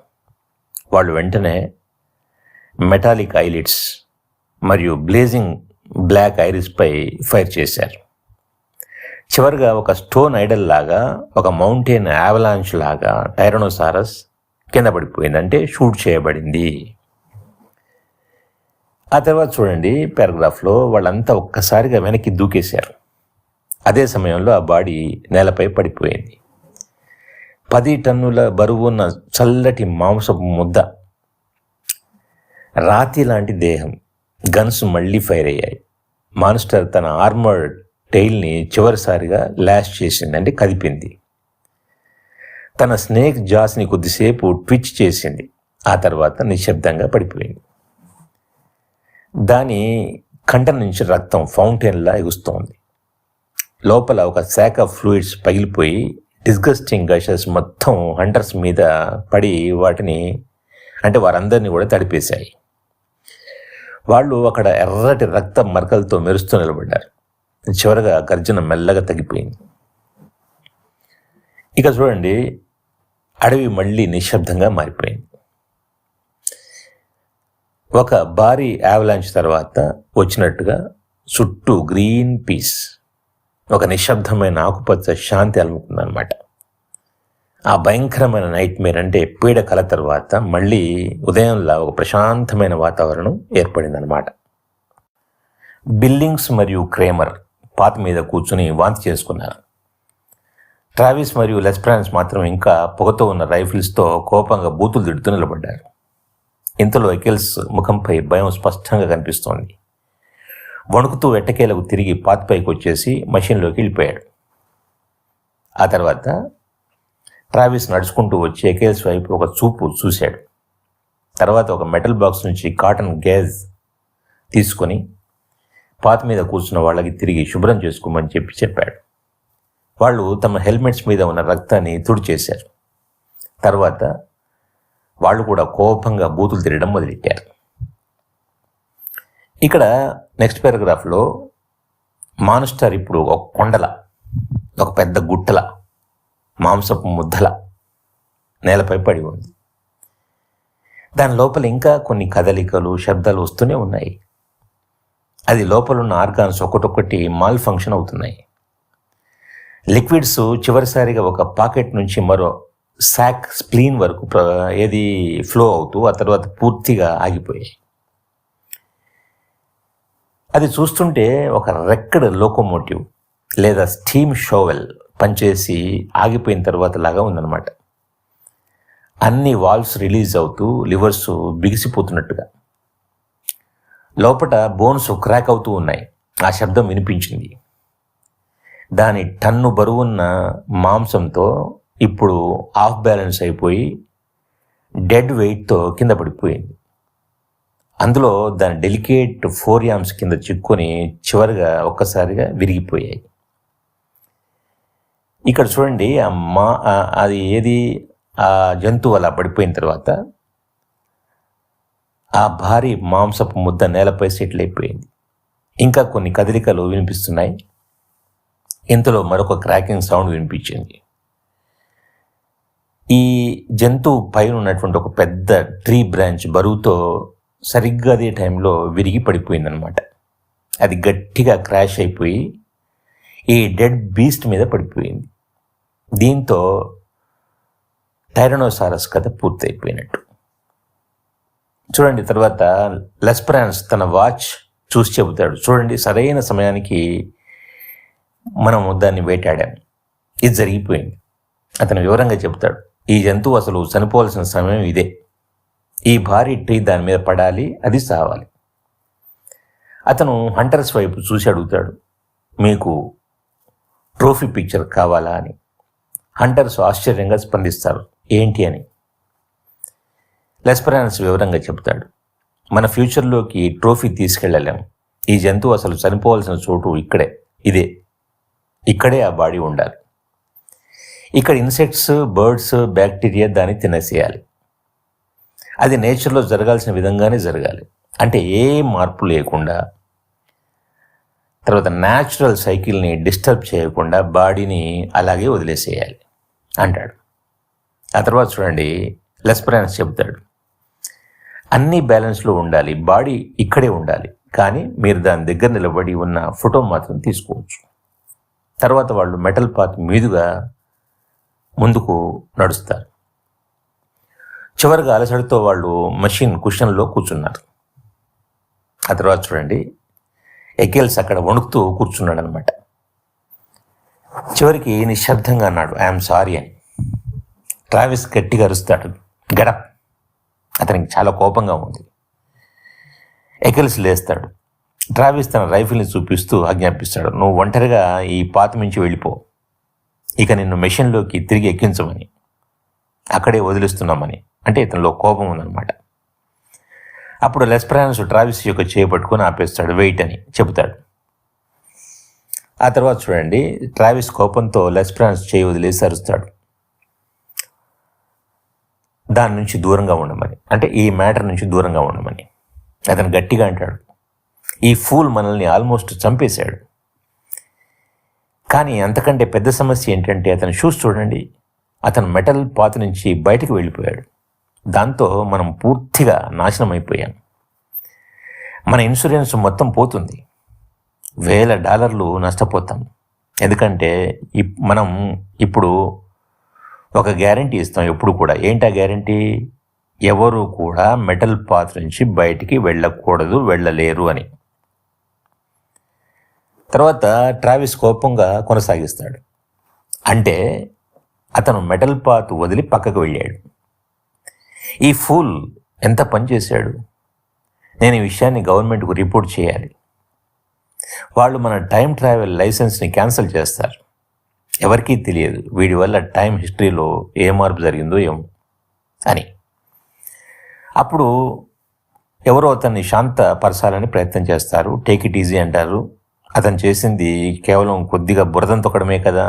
S1: వాళ్ళు వెంటనే మెటాలిక్ ఐలిడ్స్ మరియు బ్లేజింగ్ బ్లాక్ ఐరిస్పై ఫైర్ చేశారు. చివరిగా ఒక స్టోన్ ఐడల్ లాగా, ఒక మౌంటైన్ యావలాంచ్ లాగా టైరానోసారస్ కింద పడిపోయింది, అంటే షూట్ చేయబడింది. ఆ తర్వాత చూడండి, పారాగ్రాఫ్లో వాళ్ళంతా ఒక్కసారిగా వెనక్కి దూకేశారు. అదే సమయంలో ఆ బాడీ నేలపై పడిపోయింది. 10 టన్నుల బరువున్న చల్లటి మాంసపు ముద్ద, రాతి లాంటి దేహం. గన్స్ మళ్ళీ ఫైర్ అయ్యాయి. మాన్స్టర్ తన ఆర్మర్డ్ టెయిల్ని చివరిసారిగా ల్యాష్ చేసింది, అంటే కదిపింది. తన స్నేక్ జాస్ని కొద్దిసేపు ట్విచ్ చేసింది. ఆ తర్వాత నిశ్శబ్దంగా పడిపోయింది. దాని కంట నుంచి రక్తం ఫౌంటైన్లా ఎగుస్తోంది. లోపల ఒక శాఖ ఫ్లూయిడ్స్ పగిలిపోయి డిస్గస్టింగ్ గషెస్ మొత్తం హంటర్స్ మీద పడి వాటిని, అంటే వారందరినీ కూడా తడిపేశాయి. వాళ్ళు అక్కడ ఎర్రటి రక్త మరకలతో మెరుస్తూ నిలబడ్డారు. చివరగా గర్జన మెల్లగా తగ్గిపోయింది. ఇక చూడండి, అడవి మళ్ళీ నిశ్శబ్దంగా మారిపోయింది. ఒక భారీ యావలాంచ్ తర్వాత వచ్చినట్టుగా చుట్టూ గ్రీన్ పీస్, ఒక నిశ్శబ్దమైన ఆకుపచ్చ శాంతి అలుముకుందనమాట. ఆ భయంకరమైన నైట్ మేర్, అంటే పీడ కల తర్వాత మళ్ళీ ఉదయంలా ఒక ప్రశాంతమైన వాతావరణం ఏర్పడిందనమాట. బిల్లింగ్స్ మరియు క్రేమర్ పాత మీద కూర్చుని వాంతి చేసుకున్నారు. ట్రావిస్ మరియు లెస్ప్రాన్స్ మాత్రం ఇంకా పొగతో ఉన్న రైఫిల్స్తో కోపంగా బూతులు తిడుతూ నిలబడ్డారు. ఇంతలో ఎకెల్స్ ముఖంపై భయం స్పష్టంగా కనిపిస్తోంది. వణుకుతూ ఎట్టకేలకు తిరిగి పాత్పైకి వచ్చేసి మషిన్లోకి వెళ్ళిపోయాడు. ఆ తర్వాత ట్రావిస్ నడుచుకుంటూ వచ్చి ఎకెల్స్ వైపు ఒక చూపు చూశాడు. తర్వాత ఒక మెటల్ బాక్స్ నుంచి కాటన్ గ్యాజ్ తీసుకొని పాత మీద కూర్చున్న వాళ్ళకి తిరిగి శుభ్రం చేసుకోమని చెప్పాడు. వాళ్ళు తమ హెల్మెట్స్ మీద ఉన్న రక్తాన్ని తుడిచేశారు. తర్వాత వాళ్ళు కూడా కోపంగా బూతులు తిరగడం మొదలెట్టారు. ఇక్కడ నెక్స్ట్ పారాగ్రాఫ్లో మాన్స్టర్ ఇప్పుడు ఒక కొండల, ఒక పెద్ద గుట్టల, మాంసపు ముద్దల నేలపై పడి ఉంది. దాని లోపల ఇంకా కొన్ని కదలికలు, శబ్దాలు వస్తూనే ఉన్నాయి. అది లోపలున్న ఆర్గాన్స్ ఒకటొక్కటి మాల్ ఫంక్షన్ అవుతున్నాయి. లిక్విడ్స్ చివరిసారిగా ఒక పాకెట్ నుంచి మరో సాక్ స్ప్లీన్ వరకు ఫ్లో అవుతూ ఆ తర్వాత పూర్తిగా ఆగిపోయాయి. అది చూస్తుంటే ఒక రెక్కడ్ లోకోమోటివ్ లేదా స్టీమ్ షోవెల్ పనిచేసి ఆగిపోయిన తర్వాత లాగా ఉందన్నమాట. అన్ని వాల్వ్స్ రిలీజ్ అవుతూ లివర్స్ బిగిసిపోతున్నట్టుగా, లోపల బోన్స్ క్రాక్ అవుతూ ఉన్నాయి. ఆ శబ్దం వినిపించింది. దాని టన్ను బరువున్న మాంసంతో ఇప్పుడు ఆఫ్ బ్యాలెన్స్ అయిపోయి డెడ్ వెయిట్తో కింద పడిపోయింది. అందులో దాని డెలికేట్ ఫోర్యామ్స్ కింద చిక్కుని చివరిగా ఒక్కసారిగా విరిగిపోయాయి. ఇక్కడ చూడండి, అది ఏది, ఆ జంతువు అలా పడిపోయిన తర్వాత ఆ భారీ మాంసపు ముద్ద నేలపై సెటిల్ అయిపోయింది. ఇంకా కొన్ని కదలికలు వినిపిస్తున్నాయి. ఇంతలో మరొక క్రాకింగ్ సౌండ్ వినిపించింది. ఈ జంతువు పైన ఉన్నటువంటి ఒక పెద్ద ట్రీ బ్రాంచ్ బరువుతో సరిగ్గా అదే టైంలో విరిగి పడిపోయిందనమాట. అది గట్టిగా క్రాష్ అయిపోయి ఈ డెడ్ బీస్ట్ మీద పడిపోయింది. దీంతో టైరనోసారస్ కథ పూర్తయిపోయినట్టు. చూడండి, తర్వాత లెస్పరాన్స్ తన వాచ్ చూసి చెబుతాడు, చూడండి సరైన సమయానికి మనం దాన్ని వేటాడాం, ఇది జరిగిపోయింది. అతను వివరంగా చెబుతాడు, ఈ జంతువు అసలు చనిపోవాల్సిన సమయం ఇదే. ఈ భారీ ట్రీ దాని మీద పడాలి, అది సావాలి. అతను హంటర్స్ వైపు చూసి అడుగుతాడు, మీకు ట్రోఫీ పిక్చర్ కావాలా అని. హంటర్స్ ఆశ్చర్యంగా స్పందిస్తారు, ఏంటి అని. లెస్పరాన్స్ వివరంగా చెబుతాడు, మన ఫ్యూచర్లోకి ట్రోఫీ తీసుకెళ్ళలేం. ఈ జంతువు అసలు చనిపోవాల్సిన చోటు ఇక్కడే, ఇక్కడే ఆ బాడీ ఉండాలి. ఇక్కడ ఇన్సెక్ట్స్, బర్డ్స్, బ్యాక్టీరియా దాన్ని తినేసేయాలి. అది నేచర్లో జరగాల్సిన విధంగానే జరగాలి. అంటే ఏ మార్పు లేకుండా, తర్వాత న్యాచురల్ సైకిల్ని డిస్టర్బ్ చేయకుండా బాడీని అలాగే వదిలేసేయాలి అంటాడు. ఆ తర్వాత చూడండి, లెస్పరాన్స్ చెబుతాడు, అన్నీ బ్యాలెన్స్లో ఉండాలి, బాడీ ఇక్కడే ఉండాలి, కానీ మీరు దాని దగ్గర నిలబడి ఉన్న ఫోటో మాత్రం తీసుకోవచ్చు. తర్వాత వాళ్ళు మెటల్ పాత్ మీదుగా ముందుకు నడుస్తారు. చివరిగా అలసడితో వాళ్ళు మషిన్ కుషన్లో కూర్చున్నారు. ఆ తర్వాత చూడండి, ఎకెల్స్ అక్కడ వణుకుతూ కూర్చున్నాడు అనమాట. చివరికి నిశ్శబ్దంగా అన్నాడు, ఐఎమ్ సారీ అని. ట్రావిస్ గట్టిగా అరుస్తాడు, గడప్. అతనికి చాలా కోపంగా ఉంది. ఎకెల్స్ లేస్తాడు. ట్రావిస్ తన రైఫిల్ని చూపిస్తూ ఆజ్ఞాపిస్తాడు, నువ్వు ఒంటరిగా ఈ పాత నుంచి వెళ్ళిపో, ఇక నిన్ను మెషిన్లోకి తిరిగి ఎక్కించమని, అక్కడే వదిలిస్తున్నామని. అంటే ఇతనిలో కోపం ఉందన్నమాట. అప్పుడు లెస్పరాన్స్ ట్రావిస్ యొక్క చేపట్టుకొని ఆపేస్తాడు, వెయిట్ అని చెబుతాడు. ఆ తర్వాత చూడండి, ట్రావిస్ కోపంతో లెస్పరాన్స్ చేయి వదిలేసి అరుస్తాడు, దాని నుంచి దూరంగా ఉండమని, అంటే ఈ మ్యాటర్ నుంచి దూరంగా ఉండమని. అతను గట్టిగా అంటాడు, ఈ ఫూల్ మనల్ని ఆల్మోస్ట్ చంపేశాడు. కానీ అంతకంటే పెద్ద సమస్య ఏంటంటే అతని షూస్ చూడండి, అతను మెటల్ పాత నుంచి బయటకు వెళ్ళిపోయాడు. దాంతో మనం పూర్తిగా నాశనం అయిపోయాం. మన ఇన్సూరెన్స్ మొత్తం పోతుంది, $1000 నష్టపోతాం. ఎందుకంటే మనం ఇప్పుడు ఒక గ్యారంటీ ఇస్తాం ఎప్పుడు కూడా. ఏంటి ఆ గ్యారంటీ? ఎవరు కూడా మెటల్ పాత్ నుంచి బయటికి వెళ్ళకూడదు, వెళ్ళలేరు అని. తర్వాత ట్రావిస్ కోపంగా కొనసాగిస్తాడు, అంటే అతను మెటల్ పాత్ వదిలి పక్కకు వెళ్ళాడు. ఈ ఫూల్ ఎంత పని చేశాడు. నేను ఈ విషయాన్ని గవర్నమెంట్కు రిపోర్ట్ చేయాలి. వాళ్ళు మన టైం ట్రావెల్ లైసెన్స్ని క్యాన్సిల్ చేస్తారు. ఎవరికీ తెలియదు వీడి వల్ల టైం హిస్టరీలో ఏ మార్పు జరిగిందో ఏమో అని. అప్పుడు ఎవరో అతన్ని శాంతపరచాలని ప్రయత్నం చేస్తారు. టేక్ ఇట్ ఈజీ అంటారు. అతను చేసింది కేవలం కొద్దిగా బురదం తొక్కడమే కదా,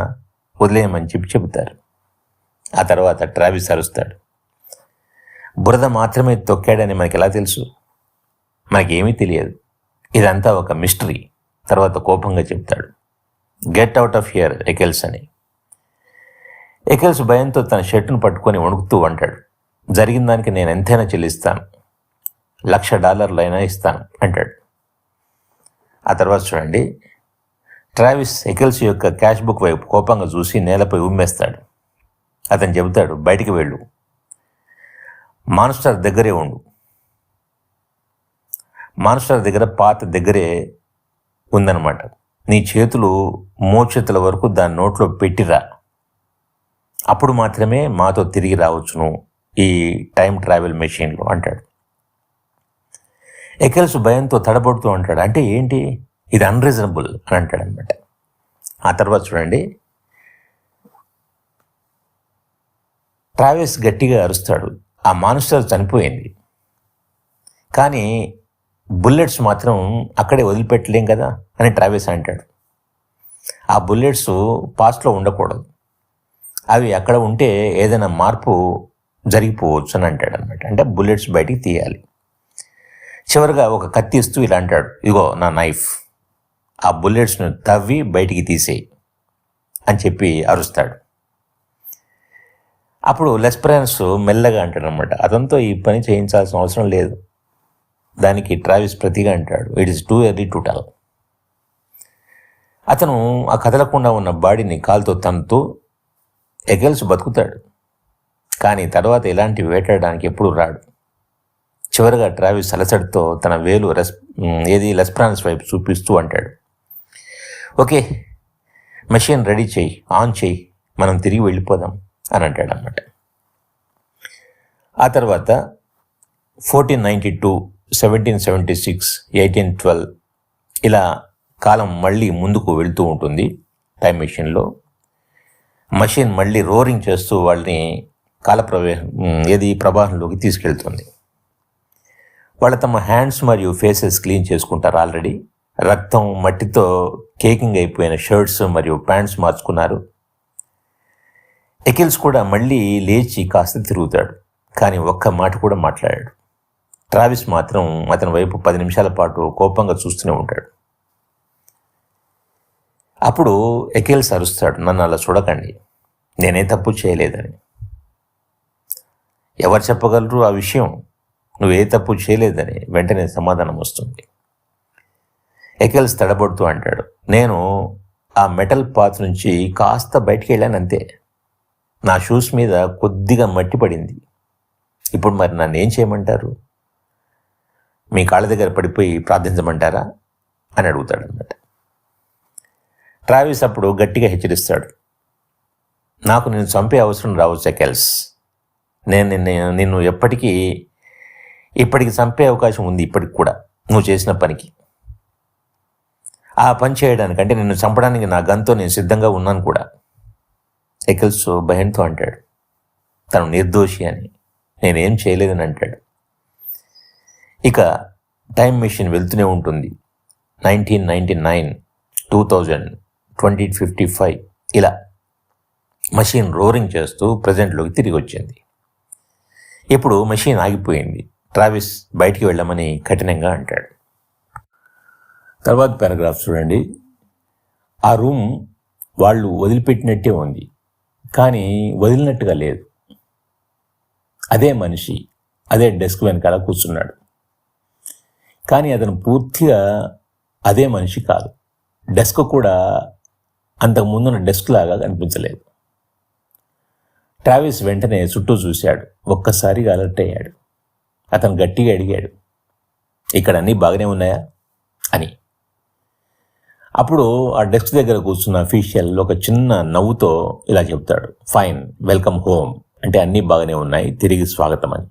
S1: వదిలేయమని చెబుతారు. ఆ తర్వాత ట్రావిస్ అరుస్తాడు, బురద మాత్రమే తొక్కాడని మనకి ఎలా తెలుసు? మనకేమీ తెలియదు, ఇదంతా ఒక మిస్టరీ. తర్వాత కోపంగా చెప్తాడు, గెట్ అవుట్ ఆఫ్ హియర్ ఎకెల్స్ అని. ఎకెల్స్ భయంతో తన షర్టును పట్టుకొని వణుకుతూ అంటాడు, జరిగిన దానికి నేను ఎంతైనా చెల్లిస్తాను, $1,00,000 అయినా ఇస్తాను అంటాడు. ఆ తర్వాత చూడండి, ట్రావిస్ ఎకెల్స్ యొక్క క్యాష్ బుక్ వైపు కోపంగా చూసి నేలపై ఉమ్మేస్తాడు. అతను చెబుతాడు, బయటికి వెళ్ళు, మాన్స్టర్ దగ్గరే ఉండు. మాన్స్టర్ దగ్గర పాత దగ్గరే ఉందన్నమాట. నీ చేతులు మోచేతుల వరకు దాని నోట్లో పెట్టిరా, అప్పుడు మాత్రమే మాతో తిరిగి రావచ్చును ఈ టైం ట్రావెల్ మెషిన్లో అంటాడు. ఎకెల్స్ భయంతో తడబడుతూ అంటాడు, అంటే ఏంటి, ఇది అన్రీజనబుల్ అని అంటాడు అనమాట. ఆ తర్వాత చూడండి, ట్రావిస్ గట్టిగా అరుస్తాడు, ఆ మాన్స్టర్ చనిపోయింది, కానీ బుల్లెట్స్ మాత్రం అక్కడే వదిలిపెట్టలేం కదా అని ట్రావిస్ అంటాడు. ఆ బుల్లెట్స్ పాస్ట్లో ఉండకూడదు, అవి అక్కడ ఉంటే ఏదైనా మార్పు జరిగిపోవచ్చు అని అంటాడు అనమాట. అంటే బుల్లెట్స్ బయటికి తీయాలి. చివరిగా ఒక కత్తి ఇస్తూ ఇలా అంటాడు, ఇగో నా నైఫ్, ఆ బుల్లెట్స్ను తవ్వి బయటికి తీసేయి అని చెప్పి అరుస్తాడు. అప్పుడు లెస్పెరాన్స్ మెల్లగా అంటాడు అనమాట, అతనితో ఈ పని చేయించాల్సిన అవసరం లేదు. దానికి ట్రావిస్ ప్రతిగా అంటాడు, it is too early to tell. అతను ఆ కదలకుండా ఉన్న బాడీని కాలుతో తన్నుతూ ఎగెల్స్ బతుకుతాడు, కానీ తర్వాత ఇలాంటి వేటాడడానికి ఎప్పుడు రాడు. చివరిగా ట్రావిస్ అలసడితో తన వేలు లెస్పెరాన్స్ వైపు చూపిస్తూ అంటాడు, ఓకే మెషిన్ రెడీ చేయి, ఆన్ చేయి, మనం తిరిగి వెళ్ళిపోదాం అని అంటాడు అన్నమాట. ఆ తర్వాత 1492, 1776, 1812 ఇలా కాలం మళ్ళీ ముందుకు వెళ్తూ ఉంటుంది. టైం మెషిన్లో మషిన్ మళ్ళీ రోరింగ్ చేస్తూ వాళ్ళని ప్రవాహంలోకి తీసుకెళ్తుంది. వాళ్ళు తమ హ్యాండ్స్ మరియు ఫేసెస్ క్లీన్ చేసుకుంటారు. ఆల్రెడీ రక్తం మట్టితో కేకింగ్ అయిపోయిన షర్ట్స్ మరియు ప్యాంట్స్ మార్చుకున్నారు. ఎకిల్స్ కూడా మళ్ళీ లేచి కాస్త తిరుగుతాడు, కానీ ఒక్క మాట కూడా మాట్లాడాడు. ట్రావిస్ మాత్రం అతని వైపు 10 నిమిషాల పాటు కోపంగా చూస్తూనే ఉంటాడు. అప్పుడు ఎకిల్స్ అరుస్తాడు, నన్ను అలా చూడకండి, నేనే తప్పు చేయలేదని. ఎవరు చెప్పగలరు ఆ విషయం? నువ్వే తప్పు చేయలేదని వెంటనే సమాధానం వస్తుంది. ఎకిల్స్ తడబడుతూ అంటాడు, నేను ఆ మెటల్ పాత్ నుంచి కాస్త బయటికి వెళ్ళాను అంతే, నా షూస్ మీద కొద్దిగా మట్టి పడింది, ఇప్పుడు మరి నన్ను ఏం చేయమంటారు? మీ కాళ్ళ దగ్గర పడిపోయి ప్రార్థించమంటారా అని అడుగుతాడు అన్నమాట. ట్రావిస్ అప్పుడు గట్టిగా హెచ్చరిస్తాడు, నాకు నిన్ను చంపే అవసరం రావచ్చు ఎకెల్స్, నేను నిన్ను ఇప్పటికి చంపే అవకాశం ఉంది, ఇప్పటికి కూడా నువ్వు చేసిన పనికి. ఆ పని చేయడానికి అంటే నిన్ను చంపడానికి నా గన్తో నేను సిద్ధంగా ఉన్నాను కూడా. ఎకిల్స్ భయంతో అంటాడు, తను నిర్దోషి అని, నేనేం చేయలేదని అంటాడు. ఇక టైం మెషిన్ వెళ్తూనే ఉంటుంది. 1999, 2000, 2055 ఇలా మెషిన్ రోరింగ్ చేస్తూ ప్రజెంట్లోకి తిరిగి వచ్చింది. ఇప్పుడు మెషిన్ ఆగిపోయింది. ట్రావిస్ బయటికి వెళ్ళమని కఠినంగా అంటాడు. తర్వాత పారాగ్రాఫ్ చూడండి. ఆ రూమ్ వాళ్ళు వదిలిపెట్టినట్టే ఉంది, కానీ వదిలినట్టుగా లేదు. అదే మనిషి అదే డెస్క్ వెనకాల కూర్చున్నాడు, కానీ అతను పూర్తిగా అదే మనిషి కాదు. డెస్క్ కూడా అంతకు ముందున్న డెస్క్ లాగా కనిపించలేదు. ట్రావిస్ వెంటనే చుట్టూ చూశాడు, ఒక్కసారిగా అలర్ట్ అయ్యాడు. అతను గట్టిగా అడిగాడు, ఇక్కడ అన్నీ బాగానే ఉన్నాయా అని. అప్పుడు ఆ డెస్క్ దగ్గర కూర్చున్న అఫీషియల్ ఒక చిన్న నవ్వుతో ఇలా చెప్తాడు, ఫైన్, వెల్కమ్ హోమ్, అంటే అన్నీ బాగానే ఉన్నాయి, తిరిగి స్వాగతం అని.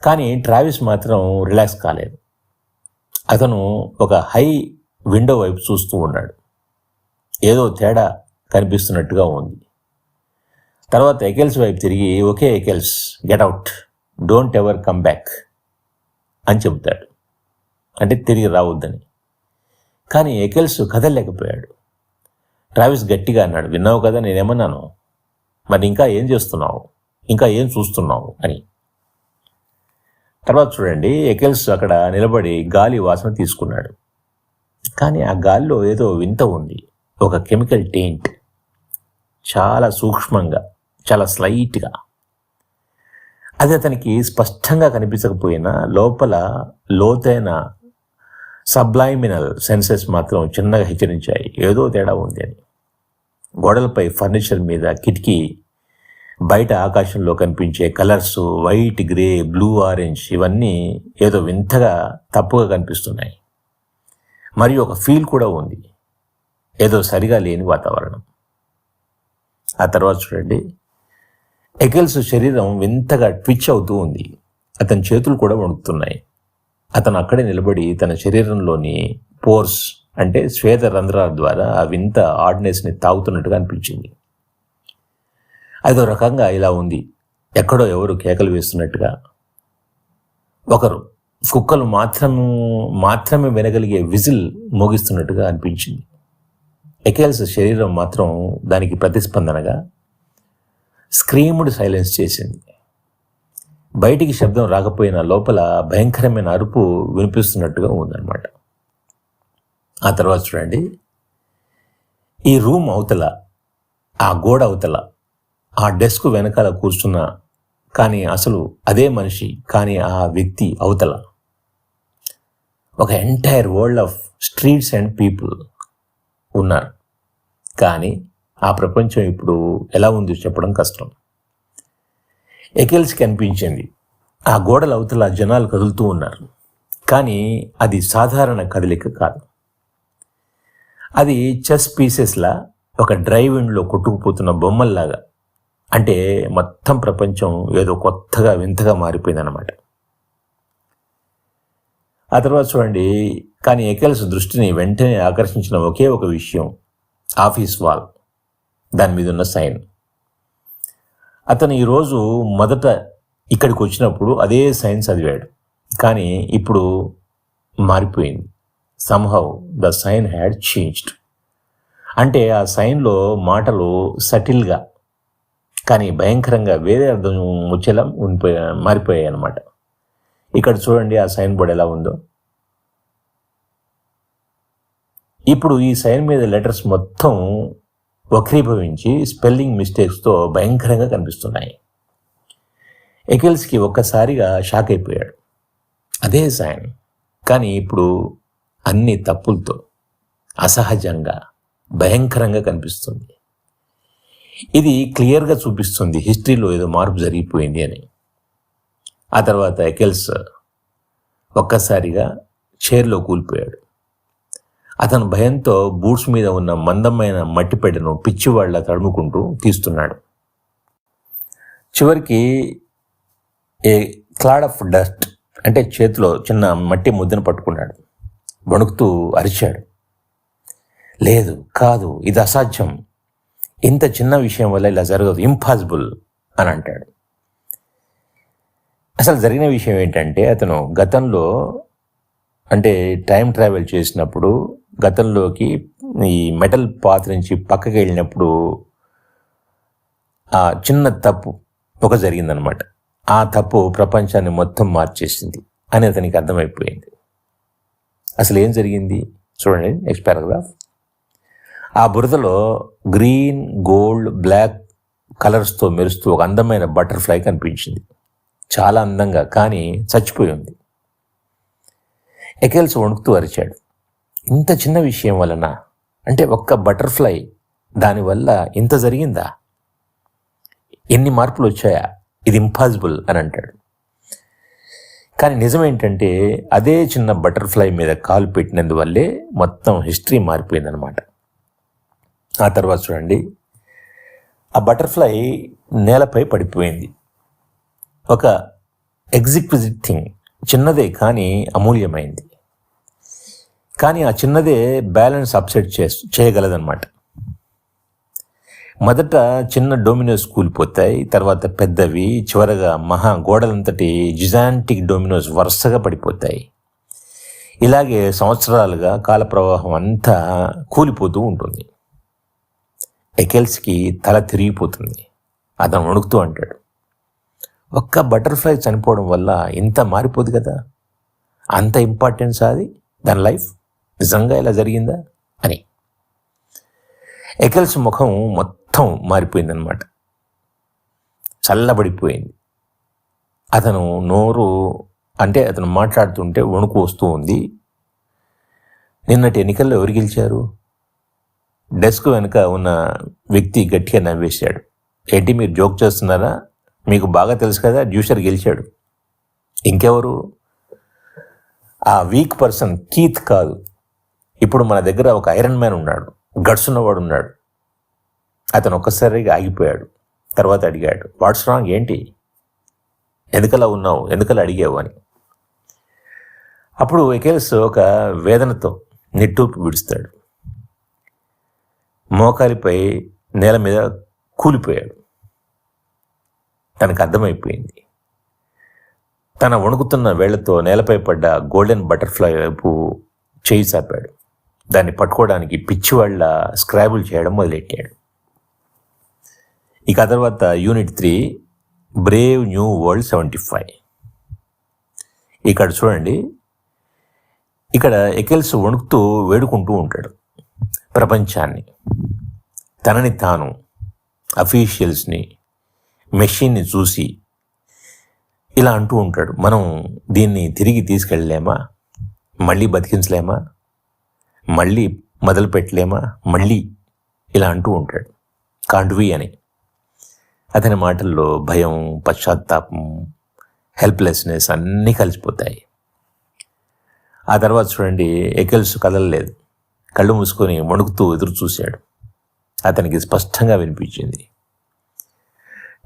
S1: కానీ ట్రావిస్ మాత్రం రిలాక్స్ కాలేదు. అతను ఒక హై విండో వైపు చూస్తూ ఉన్నాడు. ఏదో తేడా కనిపిస్తున్నట్టుగా ఉంది. తర్వాత ఎకెల్స్ వైపు తిరిగి, okay Eccles, get out, don't ever come back అని చెబుతాడు, అంటే తిరిగి రావద్దని. కానీ ఎకెల్స్ కదలలేకపోయాడు. ట్రావిస్ గట్టిగా అన్నాడు, విన్నావు కదా నేనేమన్నాను, మరి ఇంకా ఏం చేస్తున్నావు, ఇంకా ఏం చూస్తున్నావు అని. తర్వాత చూడండి, ఎకెల్స్ అక్కడ నిలబడి గాలి వాసన తీసుకున్నాడు. కానీ ఆ గాలిలో ఏదో వింత ఉంది, ఒక కెమికల్ టెయింట్, చాలా సూక్ష్మంగా, చాలా స్లైట్గా. అది అతనికి స్పష్టంగా కనిపించకపోయినా లోపల లోతైన సబ్లైమినల్ సెన్సెస్ మాత్రం చిన్నగా హెచ్చరించాయి, ఏదో తేడా ఉంది అని. గోడలపై ఫర్నిచర్ మీద, కిటికీ బయట ఆకాశంలో కనిపించే colours, white, grey, blue, orange, ఇవన్నీ ఏదో వింతగా తప్పుగా కనిపిస్తున్నాయి. మరియు ఒక ఫీల్ కూడా ఉంది, ఏదో సరిగా లేని వాతావరణం. ఆ తర్వాత చూడండి, ఎకెల్స్ శరీరం వింతగా ట్విచ్ అవుతూ ఉంది. అతని చేతులు కూడా వణుకుతున్నాయి. అతను అక్కడే నిలబడి తన శరీరంలోని పోర్స్, అంటే శ్వేత రంధ్రాల ద్వారా ఆ వింత ఆర్డినెస్ని తాగుతున్నట్టుగా అనిపించింది. అదో రకంగా ఇలా ఉంది. ఎక్కడో ఎవరు కేకలు వేస్తున్నట్టుగా, ఒకరు కుక్కలు మాత్రమే వినగలిగే విజిల్ మోగిస్తున్నట్టుగా అనిపించింది. ఎకెల్స్ శరీరం మాత్రం దానికి ప్రతిస్పందనగా స్క్రీమ్డ్ సైలెన్స్ చేసింది. బయటికి శబ్దం రాకపోయినా లోపల భయంకరమైన అరుపు వినిపిస్తున్నట్టుగా ఉందన్నమాట. ఆ తర్వాత చూడండి, ఈ రూమ్ అవతల, ఆ గోడ అవతల, ఆ డెస్క్ వెనకాల కూర్చున్న కానీ అసలు అదే మనిషి కానీ ఆ వ్యక్తి అవతల ఒక entire world of streets and people ఉన్నారు. కానీ ఆ ప్రపంచం ఇప్పుడు ఎలా ఉందో చెప్పడం కష్టం. ఎకెల్స్కి అనిపించింది ఆ గోడల అవతల జనాలు కదులుతూ ఉన్నారు, కానీ అది సాధారణ కదలిక కాదు. అది చెస్ పీసెస్లా ఒక డ్రైవింగ్లో కొట్టుకుపోతున్న బొమ్మల్లాగా. అంటే మొత్తం ప్రపంచం ఏదో కొత్తగా వింతగా మారిపోయిందన్నమాట. ఆ తర్వాత చూడండి, కానీ ఎకెల్స్ దృష్టిని వెంటనే ఆకర్షించిన ఒకే ఒక విషయం, ఆఫీస్ వాల్, దాని మీద ఉన్న సైన్. అతను ఈరోజు మొదట ఇక్కడికి వచ్చినప్పుడు అదే సైన్ చదివాడు, కానీ ఇప్పుడు మారిపోయింది. Somehow the sign had changed. అంటే ఆ సైన్లో మాటలు సటిల్గా కానీ భయంకరంగా వేరే అర్థం వచ్చేలా మారిపోయాయి అన్నమాట. ఇక్కడ చూడండి ఆ సైన్ బోర్డ్ ఎలా ఉందో. ఇప్పుడు ఈ సైన్ మీద లెటర్స్ మొత్తం వక్రీభవించి స్పెల్లింగ్ మిస్టేక్స్తో భయంకరంగా కనిపిస్తున్నాయి. ఎకెల్స్కి ఒక్కసారిగా షాక్ అయిపోయాడు. అదే సైన్, కానీ ఇప్పుడు అన్ని తప్పులతో అసహజంగా భయంకరంగా కనిపిస్తుంది. ఇది క్లియర్గా చూపిస్తుంది హిస్టరీలో ఏదో మార్పు జరిగిపోయింది అని. ఆ తర్వాత ఎకెల్స్ ఒక్కసారిగా చైర్లో కూలిపోయాడు. అతను భయంతో బూట్స్ మీద ఉన్న మందమైన మట్టిపెడ్డను పిచ్చివాళ్ల తడుముకుంటూ తీస్తున్నాడు. చివరికి ఏ క్లాడ్ ఆఫ్ డస్ట్, అంటే చేతిలో చిన్న మట్టి ముద్దను పట్టుకున్నాడు. వణుకుతూ అరిచాడు, లేదు, కాదు, ఇది అసాధ్యం, ఇంత చిన్న విషయం వల్ల ఇలా జరగదు, ఇంపాసిబుల్ అని అంటాడు. అసలు జరిగిన విషయం ఏంటంటే, అతను గతంలో, అంటే టైం ట్రావెల్ చేసినప్పుడు గతంలోకి ఈ మెటల్ పాత్ నుంచి పక్కకి వెళ్ళినప్పుడు ఆ చిన్న తప్పు ఒక జరిగిందనమాట. ఆ తప్పు ప్రపంచాన్ని మొత్తం మార్చేసింది అని అతనికి అర్థమైపోయింది. అసలు ఏం జరిగింది చూడండి, నెక్స్ట్ పారాగ్రాఫ్. ఆ బురదలో గ్రీన్, గోల్డ్, బ్లాక్ కలర్స్తో మెరుస్తూ ఒక అందమైన బటర్ఫ్లై కనిపించింది. చాలా అందంగా, కానీ చచ్చిపోయి ఉంది. ఎకెల్స్ వణుకుతూ అరిచాడు, ఇంత చిన్న విషయం వలన, అంటే ఒక్క బటర్ఫ్లై, దానివల్ల ఇంత జరిగిందా, ఎన్ని మార్పులు వచ్చాయా, ఇది ఇంపాసిబుల్ అని అంటాడు. కానీ నిజమేంటంటే అదే చిన్న బటర్ఫ్లై మీద కాలు పెట్టినందువల్లే మొత్తం హిస్టరీ మారిపోయిందనమాట. ఆ తర్వాత చూడండి, ఆ బటర్ఫ్లై నేలపై పడిపోయింది. ఒక ఎగ్జిక్విజిట్ థింగ్, చిన్నదే కానీ అమూల్యమైంది. కానీ ఆ చిన్నదే బ్యాలెన్స్ అప్సెట్ చేయగలదన్నమాట. మొదట చిన్న డొమినోస్ కూలిపోతాయి, తర్వాత పెద్దవి, చివరగా మహా గోడలంతటి జిజాంటిక్ డొమినోస్ వరుసగా పడిపోతాయి. ఇలాగే సంవత్సరాలుగా కాలప్రవాహం అంతా కూలిపోతూ ఉంటుంది. ఎకెల్స్కి తల తిరిగిపోతుంది. అతను వణుకుతూ అంటాడు, ఒక్క బటర్ఫ్లై చనిపోవడం వల్ల ఇంత మారిపోదు కదా, అంత ఇంపార్టెన్స్ అది దాని లైఫ్, నిజంగా ఇలా జరిగిందా అని. ఎకెల్స్ ముఖం మొత్తం మారిపోయిందనమాట, చల్లబడిపోయింది. అతను అతను మాట్లాడుతుంటే వణుకు వస్తూ ఉంది. నిన్నటి ఎన్నికల్లో ఎవరు గెలిచారు? డెస్క్ వెనుక ఉన్న వ్యక్తి గట్టిగా నవ్వేశాడు. ఏంటి మీరు జోక్ చేస్తున్నారా? మీకు బాగా తెలుసు కదా, డ్యూసర్ గెలిచాడు. ఇంకెవరు? ఆ వీక్ పర్సన్ కీత్ కాదు. ఇప్పుడు మన దగ్గర ఒక ఐరన్ మ్యాన్ ఉన్నాడు, గట్స్ ఉన్నవాడు ఉన్నాడు. అతను ఒక్కసారిగా ఆగిపోయాడు. తర్వాత అడిగాడు, వాట్స్ రాంగ్, ఏంటి, ఎందుకలా ఉన్నావు, ఎందుకలా అడిగావు అని. అప్పుడు ఎకెల్స్ ఒక వేదనతో నిట్టూర్పు విడుస్తాడు. మోకాలిపై నేల మీద కూలిపోయాడు. తనకు అర్థమైపోయింది. తన వణుకుతున్న వేళ్లతో నేలపై పడ్డ గోల్డెన్ బటర్ఫ్లై వైపు చేయి చాపాడు. దాన్ని పట్టుకోవడానికి పిచ్చివాళ్ల స్క్రాబుల్ చేయడం మొదలెట్టాడు. ఇక ఆ తర్వాత యూనిట్ 3 బ్రేవ్ న్యూ వరల్డ్ 75. ఇక్కడ చూడండి, ఇక్కడ ఎకెల్స్ వణుకుతూ వేడుకుంటూ ఉంటాడు ప్రపంచాన్ని, తనని తాను, అఫీషియల్స్ని, మెషిన్ని చూసి ఇలా అంటూ ఉంటాడు, మనం దీన్ని తిరిగి తీసుకెళ్ళలేమా, మళ్ళీ బతికించలేమా, మళ్ళీ మొదలు పెట్టలేమా, మళ్ళీ ఇలా అంటూ ఉంటాడు కాంట్వి అని. అతని మాటల్లో భయం, పశ్చాత్తాపం, హెల్ప్లెస్నెస్ అన్నీ కలిసిపోతాయి. ఆ తర్వాత చూడండి, ఎకెల్స్ కదలలేదు, కళ్ళు మూసుకొని వణుకుతూ ఎదురు చూశాడు. అతనికి స్పష్టంగా వినిపించింది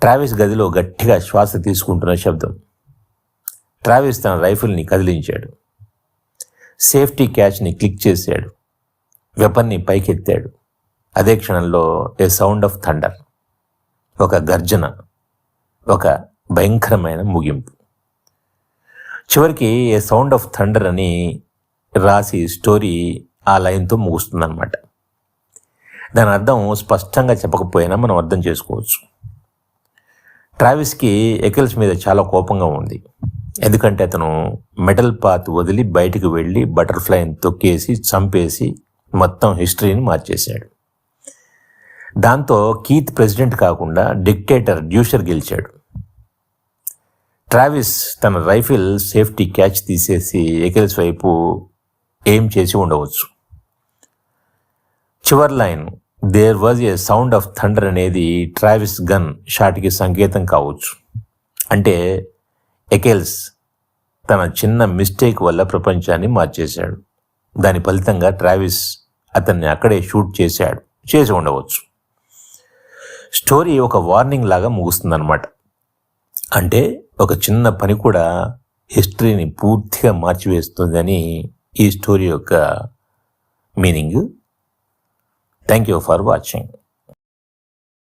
S1: ట్రావిస్ గదిలో గట్టిగా శ్వాస తీసుకుంటున్న శబ్దం. ట్రావిస్ తన రైఫిల్ని కదిలించాడు, సేఫ్టీ క్యాచ్ని క్లిక్ చేశాడు, వెపన్ని పైకెత్తాడు. అదే క్షణంలో ఏ సౌండ్ ఆఫ్ థండర్, ఒక గర్జన, ఒక భయంకరమైన ముగింపు. చివరికి ఏ సౌండ్ ఆఫ్ థండర్ అని రాసి స్టోరీ ఆ లైన్తో ముగుస్తుందన్నమాట. దాని అర్థం స్పష్టంగా చెప్పకపోయినా మనం అర్థం చేసుకోవచ్చు. ట్రావిస్కి ఎకెల్స్ మీద చాలా కోపంగా ఉంది. ఎందుకంటే అతను మెటల్ పాత్ వదిలి బయటికి వెళ్ళి బటర్ఫ్లైని తొక్కేసి చంపేసి మొత్తం హిస్టరీని మార్చేశాడు. దాంతో కీత్ ప్రెసిడెంట్ కాకుండా డిక్టేటర్ డ్యూషర్ గెలిచాడు. ట్రావిస్ తన రైఫిల్ సేఫ్టీ క్యాచ్ తీసేసి ఎకెల్స్ వైపు ఏం చేసి ఉండవచ్చు. చివరి line there was a sound of thunder అనేది ట్రావిస్ గన్ షాట్కి సంకేతం కావచ్చు. అంటే ఎకెల్స్ తన చిన్న మిస్టేక్ వల్ల ప్రపంచాన్ని మార్చేశాడు. దాని ఫలితంగా ట్రావిస్ అతన్ని అక్కడే షూట్ చేసి ఉండవచ్చు. స్టోరీ ఒక వార్నింగ్ లాగా ముగుస్తుందన్నమాట. అంటే ఒక చిన్న పని కూడా హిస్టరీని పూర్తిగా మార్చివేస్తుందని ఈ స్టోరీ యొక్క meaning. Thank you for watching.